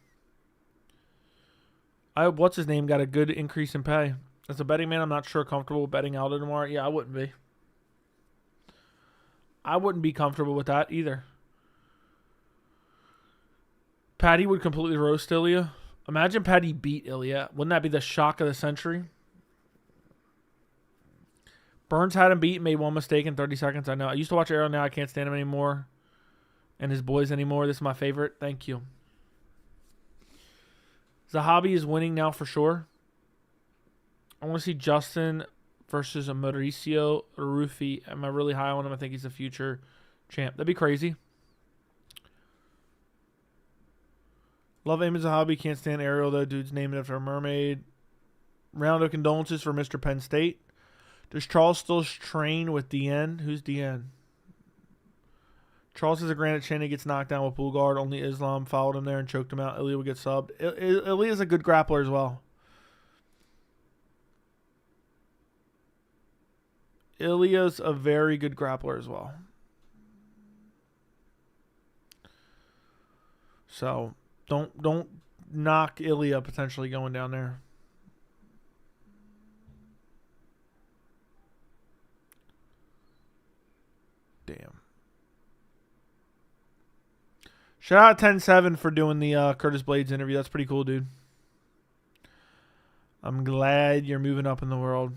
I hope what's his name got a good increase in pay. As a betting man, I'm not sure comfortable betting Aldo tomorrow. Yeah, I wouldn't be. I wouldn't be comfortable with that either. Patty would completely roast Ilia. Imagine Patty beat Ilia. Wouldn't that be the shock of the century? Burns had him beat, made one mistake in 30 seconds. I know. I used to watch Arrow. Now I can't stand him anymore. And his boys anymore. This is my favorite. Thank you. Zahabi is winning now for sure. I want to see Justin versus Mauricio Rufi. Am I really high on him? I think he's a future champ. That'd be crazy. Love Eamon Zahabi. Can't stand Ariel, though. Dude's named after a mermaid. Round of condolences for Mr. Penn State. Does Charles still train with DN? Who's DN? Charles has a granite chin. He gets knocked down with pull guard. Only Islam followed him there and choked him out. Ilia will get subbed. Ilia's a good grappler as well. Ilia's a very good grappler as well. So don't knock Ilia potentially going down there. Damn. Shout out 10-7 for doing the Curtis Blades interview. That's pretty cool, dude. I'm glad you're moving up in the world.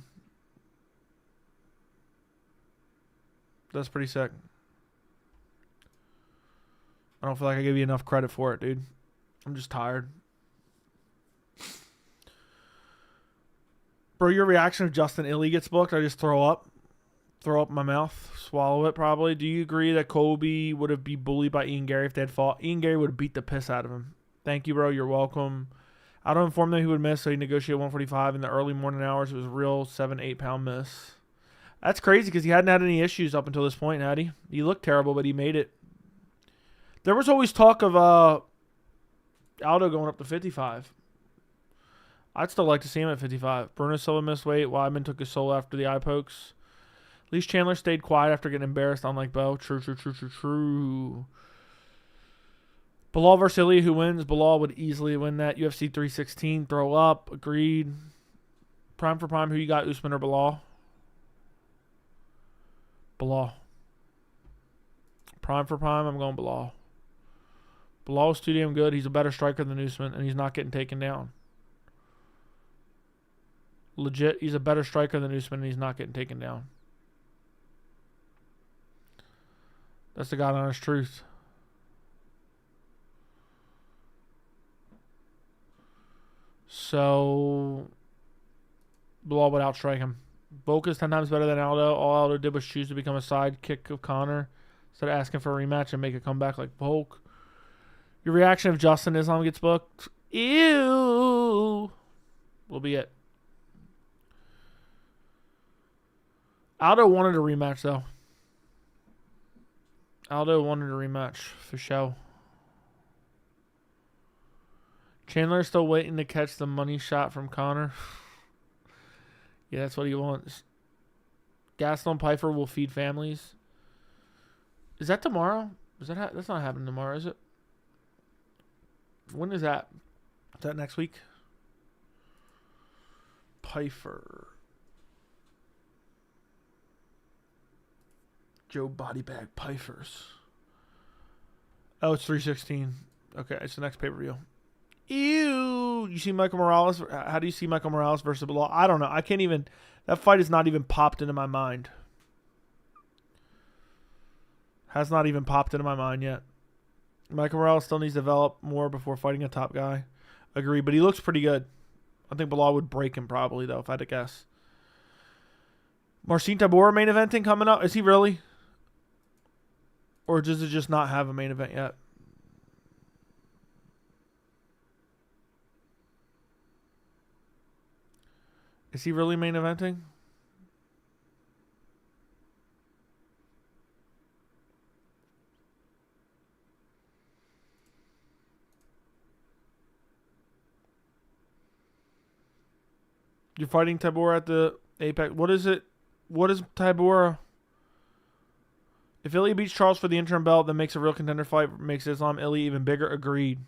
That's pretty sick. I don't feel like I gave you enough credit for it, dude. I'm just tired. Bro, your reaction if Justin Ilia gets booked, I just throw up. Throw up my mouth. Swallow it, probably. Do you agree that Colby would have been bullied by Ian Gary if they had fought? Ian Gary would have beat the piss out of him. Thank you, bro. You're welcome. I don't inform them he would miss, so he negotiated 145 in the early morning hours. It was a real 7-8 pound miss. That's crazy because he hadn't had any issues up until this point, had he? He looked terrible, but he made it. There was always talk of Aldo going up to 55. I'd still like to see him at 55. Bruno Silva missed weight. Weidman took his soul after the eye pokes. At least Chandler stayed quiet after getting embarrassed, unlike Bo. True. Belal versus Ilia, who wins? Belal would easily win that. UFC 316, throw up. Agreed. Prime for prime, who you got, Usman or Belal? Belal. Prime for prime, I'm going Belal. Belal's too damn good. He's a better striker than Usman, and he's not getting taken down. Legit, he's a better striker than Usman, and he's not getting taken down. That's the God honest truth. So, Belal would outstrike him. Volk is 10 times better than Aldo. All Aldo did was choose to become a sidekick of Conor instead of asking for a rematch and make a comeback like Volk. Your reaction if Justin Islam gets booked? Ew. Will be it. Aldo wanted a rematch, though. Aldo wanted a rematch for show. Chandler's still waiting to catch the money shot from Conor. Yeah, that's what he wants. Gaston Piper will feed families. Is that tomorrow? Is that that's not happening tomorrow, is it? When is that? Is that next week? Piper. Joe Bodybag Pifers. Oh, it's 3/16. Okay, it's the next pay-per-view. Ew. You see Michael Morales? How do you see Michael Morales versus Belal? I don't know. I can't even. That fight has not even popped into my mind. Has not even popped into my mind yet. Michael Morales still needs to develop more before fighting a top guy. Agree, but he looks pretty good. I think Belal would break him probably, though, if I had to guess. Marcin Tybura main eventing coming up. Is he really? Or does it just not have a main event yet? Is he really main eventing? You're fighting Tybura at the Apex. What is it? What is Tybura? If Ilia beats Charles for the interim belt, that makes a real contender fight. Makes Islam Ilia even bigger. Agreed.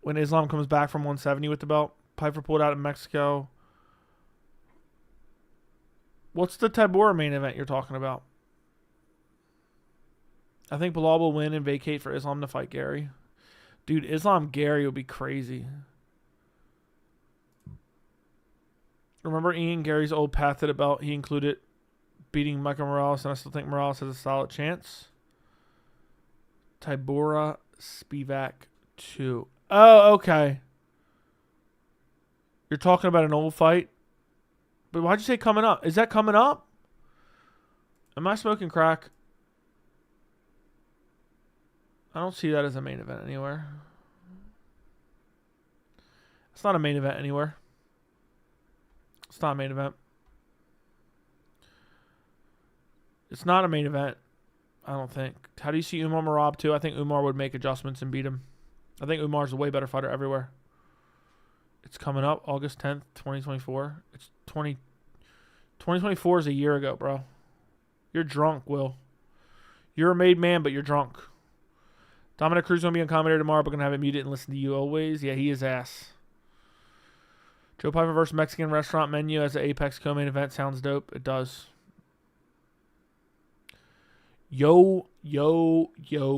When Islam comes back from 170 with the belt. Piper pulled out in Mexico. What's the Tybura main event you're talking about? I think Belal will win and vacate for Islam to fight Gary. Dude, Islam Gary would be crazy. Remember Ian Gary's old path to the belt? He included beating Michael Morales, and I still think Morales has a solid chance. Tybura Spivak 2. Oh, okay. You're talking about an old fight? But why'd you say coming up? Is that coming up? Am I smoking crack? I don't see that as a main event anywhere. It's not a main event anywhere. It's not a main event. It's not a main event, I don't think. How do you see Umar Marab too? I think Umar would make adjustments and beat him. I think Umar's a way better fighter everywhere. It's coming up August 10th, 2024. It's 2024 is a year ago, bro. You're drunk, Will. You're a made man, but you're drunk. Dominic Cruz going to be on commentator tomorrow, but going to have it muted and listen to you always. Yeah, he is ass. Joe Piper versus Mexican restaurant menu as an Apex co-main event sounds dope. It does. Yo.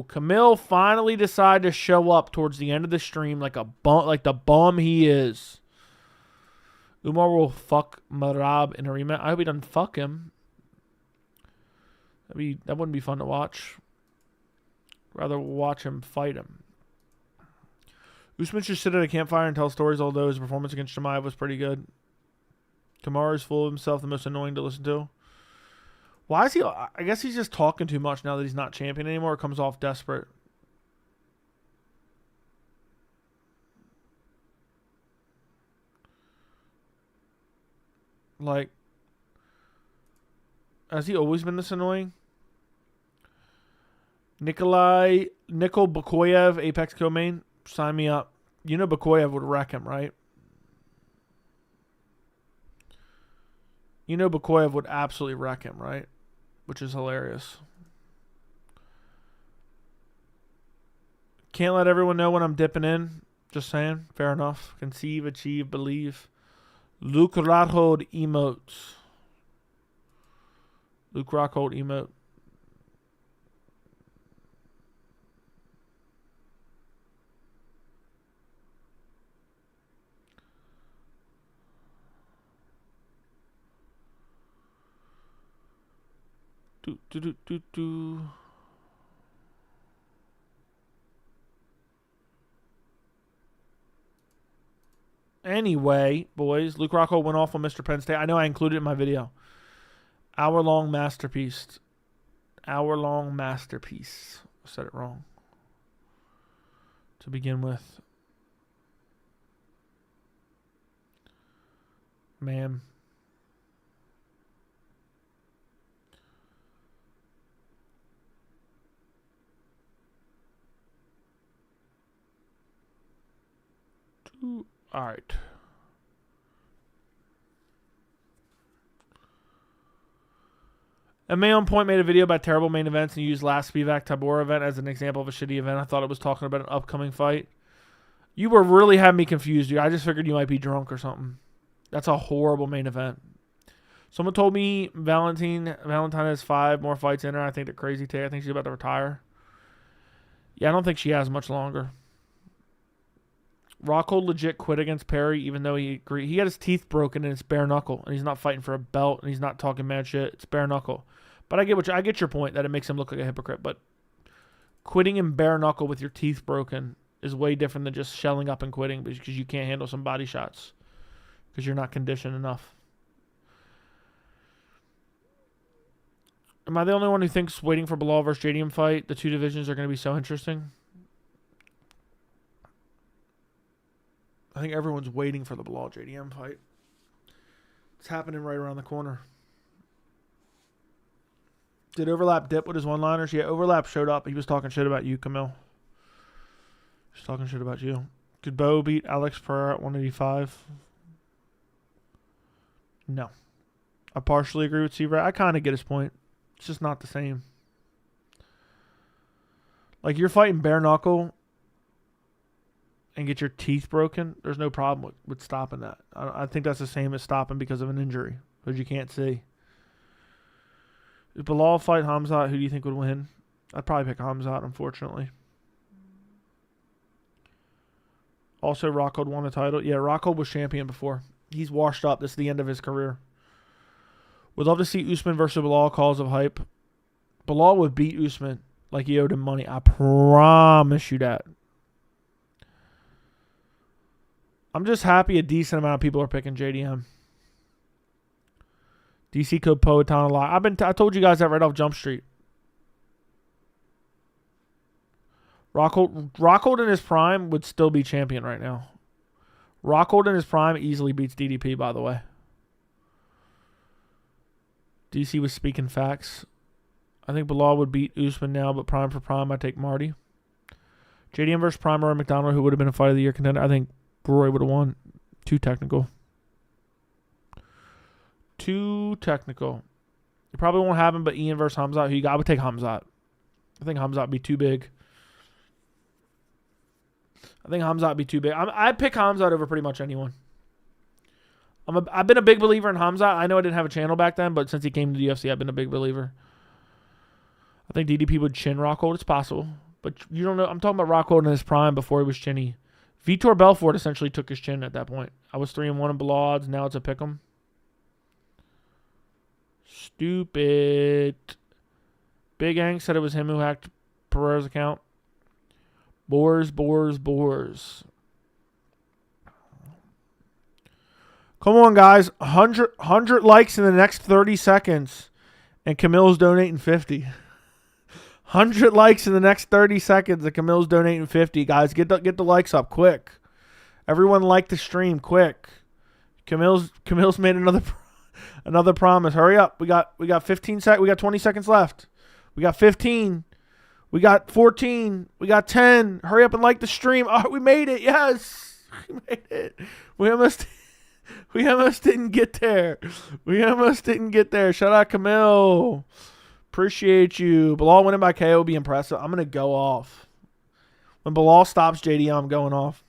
Camille finally decided to show up towards the end of the stream like the bum he is. Umar will fuck Marab in a rematch. I hope he doesn't fuck him. That wouldn't be fun to watch. Rather watch him fight him. Usman should sit at a campfire and tell stories, although his performance against Chimaev was pretty good. Kamaru is full of himself, the most annoying to listen to. Why is he... I guess he's just talking too much now that he's not champion anymore. It comes off desperate. Like... Has he always been this annoying? Nickal Bakoyev, Apex co-main. Sign me up. You know Bakoyev would wreck him, right? You know Bakoyev would absolutely wreck him, right? Which is hilarious. Can't let everyone know when I'm dipping in. Just saying. Fair enough. Conceive, achieve, believe. Luke Rockhold emotes. Luke Rockhold emote. Anyway, boys, Luke Rockhold went off on Mr. Penn State. I know I included it in my video. Hour-long masterpiece. Hour-long masterpiece. I said it wrong. To begin with. Man. All right. And May on Point made a video about terrible main events and used last Spivak Tabor event as an example of a shitty event. I thought it was talking about an upcoming fight. You were really having me confused, dude. I just figured you might be drunk or something. That's a horrible main event. Someone told me Valentine has 5 more fights in her. I think they're crazy take. I think she's about to retire. Yeah, I don't think she has much longer. Rockhold legit quit against Perry, even though he agreed. He had his teeth broken and it's bare knuckle, and he's not fighting for a belt, and he's not talking mad shit. It's bare knuckle. But I get your point that it makes him look like a hypocrite. But quitting in bare knuckle with your teeth broken is way different than just shelling up and quitting because you can't handle some body shots because you're not conditioned enough. Am I the only one who thinks waiting for Belal versus JDM fight, the 2 divisions are going to be so interesting? I think everyone's waiting for the Belal JDM fight. It's happening right around the corner. Did Overlap dip with his one-liners? Yeah, Overlap showed up. He was talking shit about you, Camille. He's talking shit about you. Did Bo beat Alex Pereira at 185? No. I partially agree with Seaver. I kind of get his point. It's just not the same. Like, you're fighting bare knuckle and get your teeth broken, there's no problem with stopping that. I think that's the same as stopping because of an injury, because you can't see. If Belal fight Hamzat, who do you think would win? I'd probably pick Hamzat, unfortunately. Also, Rockhold won a title. Yeah, Rockhold was champion before. He's washed up. This is the end of his career. Would love to see Usman versus Belal, calls of hype. Belal would beat Usman like he owed him money. I promise you that. I'm just happy a decent amount of people are picking JDM. DC code Poetan a lot. I told you guys that right off Jump Street. Rockhold in his prime would still be champion right now. Rockhold in his prime easily beats DDP, by the way. DC was speaking facts. I think Belal would beat Usman now, but prime for prime, I take Marty. JDM versus Prime Roy McDonald, who would have been a fight of the year contender. I think Roy would have won. Too technical. It probably won't happen, but Ian versus Hamzat, who you got? I would take Hamzat. I think Hamzat would be too big. I'd pick Hamzat over pretty much anyone. I've been a big believer in Hamzat. I know I didn't have a channel back then, but since he came to the UFC, I've been a big believer. I think DDP would chin Rockhold. It's possible. But you don't know. I'm talking about Rockhold in his prime before he was chinny. Vitor Belfort essentially took his chin at that point. I was 3-1 in Belal odds. Now it's a pick'em. Stupid. Big Ang said it was him who hacked Pereira's account. Boars. Come on, guys. 100 likes in the next 30 seconds. And Camille's donating 50. 100 likes in the next 30 seconds and Camille's donating 50. Guys, get the likes up quick. Everyone like the stream quick. Camille's made another promise. Hurry up. We got 15 seconds. We got 20 seconds left. We got 15. We got 14. We got 10. Hurry up and like the stream. Oh, we made it. Yes. We made it. We almost didn't get there. Shout out Camille. Appreciate you. Belal winning by KO will be impressive. I'm going to go off. When Belal stops JD, I'm going off.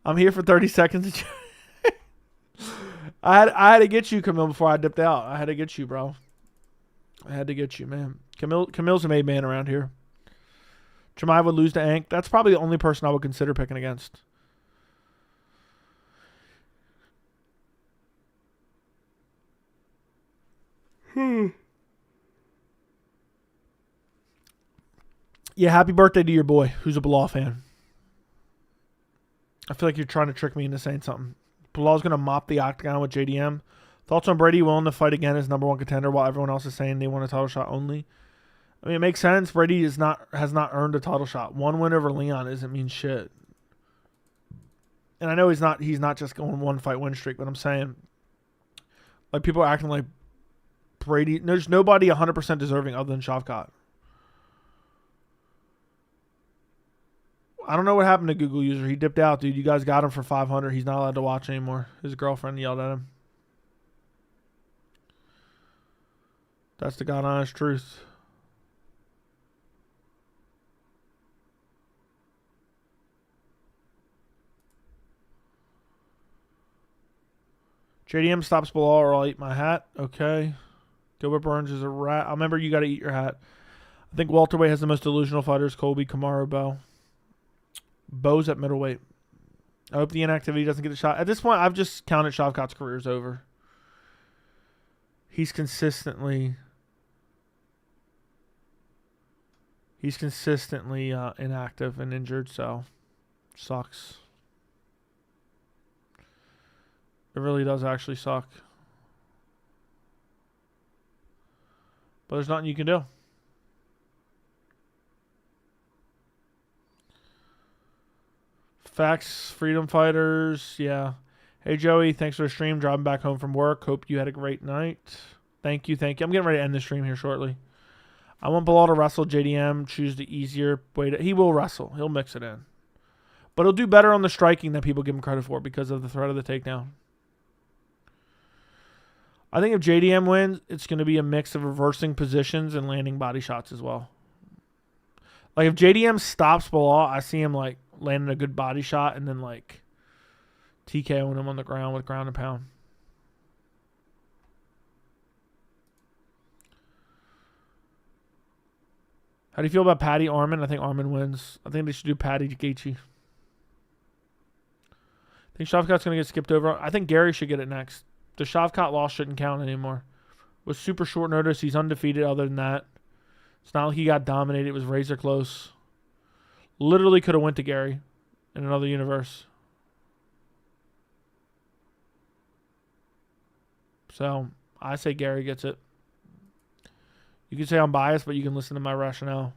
I'm here for 30 seconds. I had to get you, Camille, before I dipped out. I had to get you, bro. I had to get you, man. Camille's a made man around here. Jemai would lose to Ank. That's probably the only person I would consider picking against. Yeah, happy birthday to your boy, who's a Belal fan. I feel like you're trying to trick me into saying something. Belal's going to mop the octagon with JDM. Thoughts on Brady willing to fight again as number one contender while everyone else is saying they want a title shot only? I mean, it makes sense. Brady has not earned a title shot. One win over Leon doesn't mean shit. And I know he's not just going one fight win streak, but I'm saying, like, people are acting like Brady. There's nobody 100% deserving other than Shavkat. I don't know what happened to Google user. He dipped out, dude. You guys got him for 500. He's not allowed to watch anymore. His girlfriend yelled at him. That's the God honest truth. JDM stops Belal or I'll eat my hat. Okay. Gilbert Burns is a rat. I remember you got to eat your hat. I think welterweight has the most delusional fighters. Colby, Kamaru, Bo. Bo's at middleweight. I hope the inactivity doesn't get a shot. At this point, I've just counted Shavkat's career is over. He's consistently inactive and injured, so sucks. It really does actually suck. But there's nothing you can do. Facts, freedom fighters, yeah. Hey, Joey, thanks for the stream. Driving back home from work. Hope you had a great night. Thank you. I'm getting ready to end the stream here shortly. I want Belal to wrestle JDM. Choose the easier way to... He will wrestle. He'll mix it in. But he'll do better on the striking than people give him credit for because of the threat of the takedown. I think if JDM wins, it's going to be a mix of reversing positions and landing body shots as well. Like, if JDM stops Belal, I see him, like, landing a good body shot and then, like, TKOing him on the ground with ground and pound. How do you feel about Patty Armin? I think Armin wins. I think they should do Patty Gaethje. I think Shavkat's going to get skipped over. I think Gary should get it next. The Shavkat loss shouldn't count anymore. With super short notice, he's undefeated other than that. It's not like he got dominated. It was razor close. Literally could have went to Gary in another universe. So, I say Gary gets it. You can say I'm biased, but you can listen to my rationale.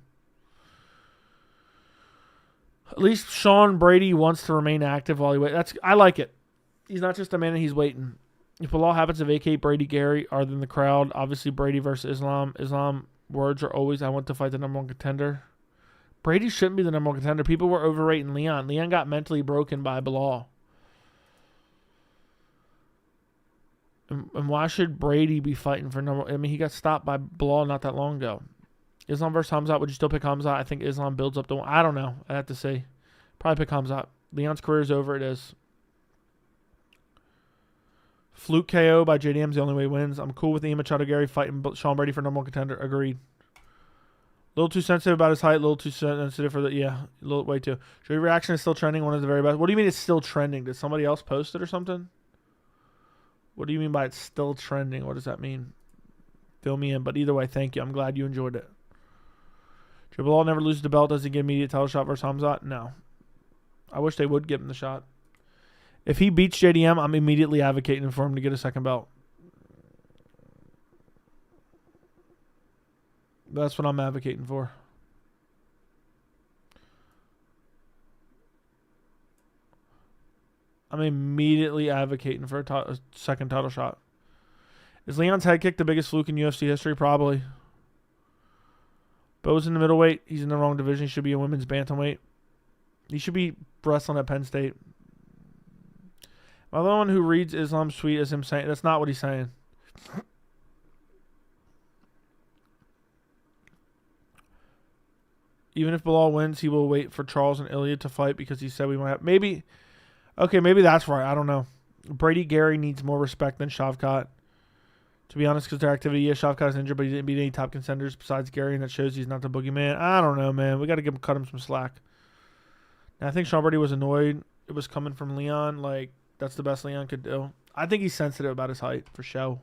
At least Sean Brady wants to remain active while he waits. I like it. He's not just a man and he's waiting. If Belal happens to vacate Brady Gary other than the crowd, obviously Brady versus Islam. Islam words are always, I want to fight the number one contender. Brady shouldn't be the number one contender. People were overrating Leon. Leon got mentally broken by Belal. And why should Brady be fighting for number... I mean, he got stopped by Belal not that long ago. Islam versus Hamzat. Would you still pick Hamzat? I think Islam builds up the one. I don't know. I have to say. Probably pick Hamzat. Leon's career is over. It is. Fluke KO by JDM's the only way he wins. I'm cool with Ilia Topuria Gary fighting Sean Brady for number one contender. Agreed. A little too sensitive about his height. A little too sensitive for the... Yeah. A little way too. Joey reaction is still trending. One of the very best. What do you mean it's still trending? Did somebody else post it or something? What do you mean by it's still trending? What does that mean? Fill me in. But either way, thank you. I'm glad you enjoyed it. Belal never loses the belt. Does he get immediate title shot versus Hamzat? No. I wish they would give him the shot. If he beats JDM, I'm immediately advocating for him to get a second belt. That's what I'm advocating for. I'm immediately advocating for a second title shot. Is Leon's head kick the biggest fluke in UFC history? Probably. Bo's in the middleweight. He's in the wrong division. He should be a women's bantamweight. He should be wrestling at Penn State. Am I the one who reads Islam sweet as him saying? That's not what he's saying. Even if Belal wins, he will wait for Charles and Ilia to fight because he said we might have... Maybe... Okay, maybe that's right. I don't know. Brady Gary needs more respect than Shavkat. To be honest, because their activity, yeah, Shavkat is injured, but he didn't beat any top contenders besides Gary, and that shows he's not the boogeyman. I don't know, man. We got to cut him some slack. And I think Sean Brady was annoyed. It was coming from Leon. Like, that's the best Leon could do. I think he's sensitive about his height, for show.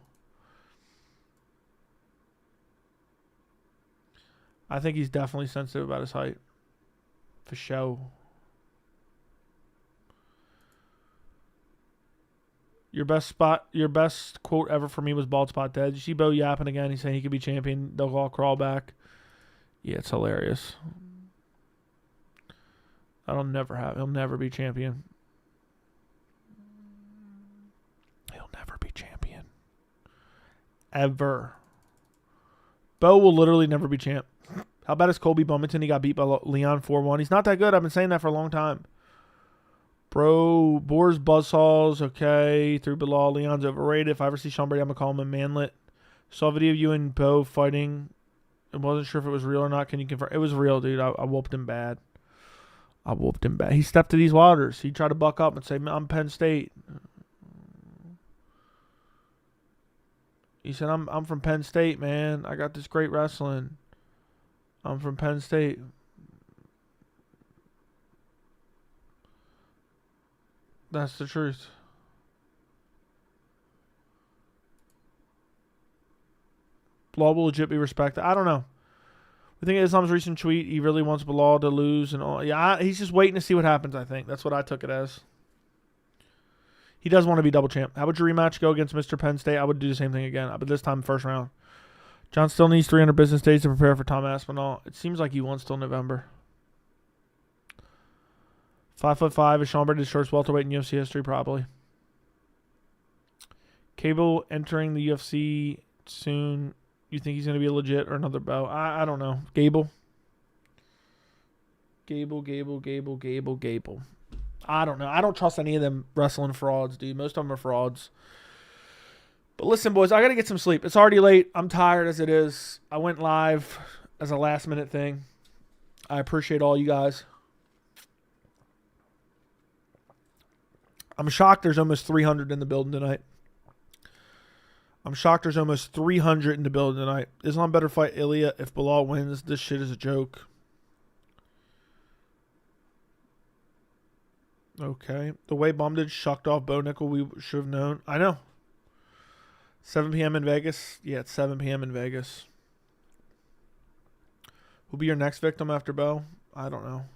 I think he's definitely sensitive about his height. For sure. Your best quote ever for me was bald spot dead. You see Bo yapping again. He's saying he could be champion. They'll all crawl back. Yeah, it's hilarious. That'll never happen. He'll never be champion. He'll never be champion. Ever. Bo will literally never be champ. How bad is Colby Bumington? He got beat by Leon 4-1. He's not that good. I've been saying that for a long time. Bro, Boars Buzzsaws, okay. Through Belal, Leon's overrated. If I ever see Sean Brady, I'm going to call him a manlet. Saw a video of you and Bo fighting. I wasn't sure if it was real or not. Can you confirm? It was real, dude. I whooped him bad. He stepped to these waters. He tried to buck up and say, I'm Penn State. He said, I'm from Penn State, man. I got this great wrestling. I'm from Penn State. That's the truth. Belal will legit be respected. I don't know. I think Islam's recent tweet, he really wants Belal to lose and all. Yeah, he's just waiting to see what happens, I think. That's what I took it as. He does want to be double champ. How would your rematch go against Mr. Penn State? I would do the same thing again, but this time first round. John still needs 300 business days to prepare for Tom Aspinall. It seems like he wants till November. 5'5" is Sean Brady's shortest welterweight in UFC history, probably. Cable entering the UFC soon. You think he's going to be a legit or another Bo? I don't know. Gable. I don't know. I don't trust any of them wrestling frauds, dude. Most of them are frauds. But listen, boys, I got to get some sleep. It's already late. I'm tired as it is. I went live as a last-minute thing. I appreciate all you guys. I'm shocked there's almost 300 in the building tonight. Islam better fight Ilia if Belal wins. This shit is a joke. Okay. The way Bum did shucked off Bo Nickal, we should have known. I know. 7 p.m. in Vegas. Yeah, it's 7 p.m. in Vegas. Who'll be your next victim after Bo? I don't know.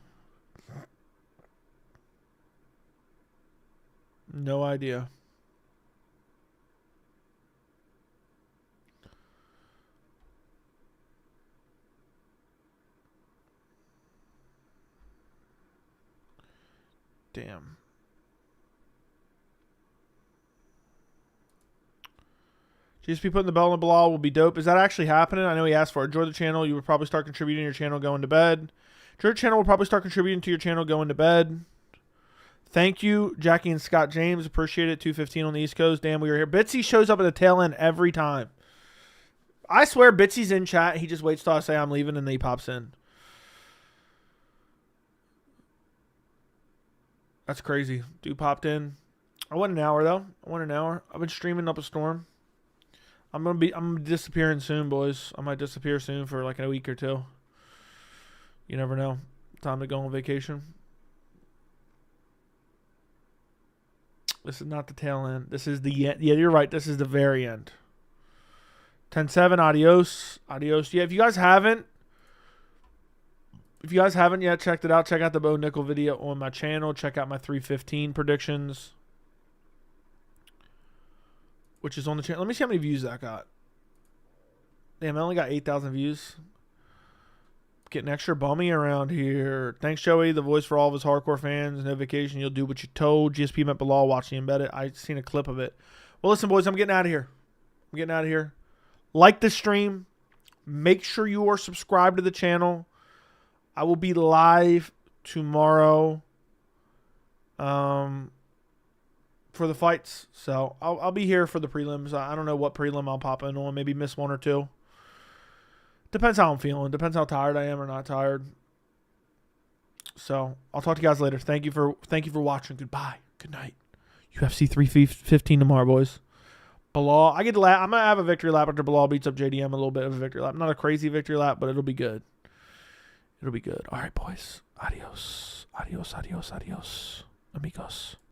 No idea. Damn. GSP putting the bell on the Belal will be dope. Is that actually happening? I know he asked for it. Enjoy the channel. You would probably start contributing to your channel going to bed. Your channel will probably start contributing to your channel going to bed. Thank you, Jackie and Scott James. Appreciate it. 2:15 on the East Coast. Damn, we were here. Bitsy shows up at the tail end every time. I swear Bitsy's in chat. He just waits till I say I'm leaving and then he pops in. That's crazy. Dude popped in. I went an hour though. I've been streaming up a storm. I'm gonna disappearing soon, boys. I might disappear soon for like a week or two. You never know. Time to go on vacation. This is not the tail end. This is the end. Yeah, you're right. This is the very end. 10-7. Adios. Yeah, if you guys haven't yet checked it out, check out the Bo Nickal video on my channel. Check out my 315 predictions, which is on the channel. Let me see how many views that got. Damn, I only got 8,000 views. Getting extra bummy around here. Thanks, Joey, the voice for all of his hardcore fans. No vacation. You'll do what you told. GSP met Belal watching embedded. I seen a clip of it. Well, listen, boys, I'm getting out of here. Like the stream. Make sure you are subscribed to the channel. I will be live tomorrow for the fights. So I'll be here for the prelims. I don't know what prelim I'll pop in on. Maybe miss one or two. Depends how I'm feeling. Depends how tired I am or not tired. So I'll talk to you guys later. Thank you for watching. Goodbye. Good night. UFC 315 tomorrow, boys. Belal, I get to lap. I'm gonna have a victory lap after Belal beats up JDM. A little bit of a victory lap. Not a crazy victory lap, but it'll be good. All right, boys. Adios. Amigos.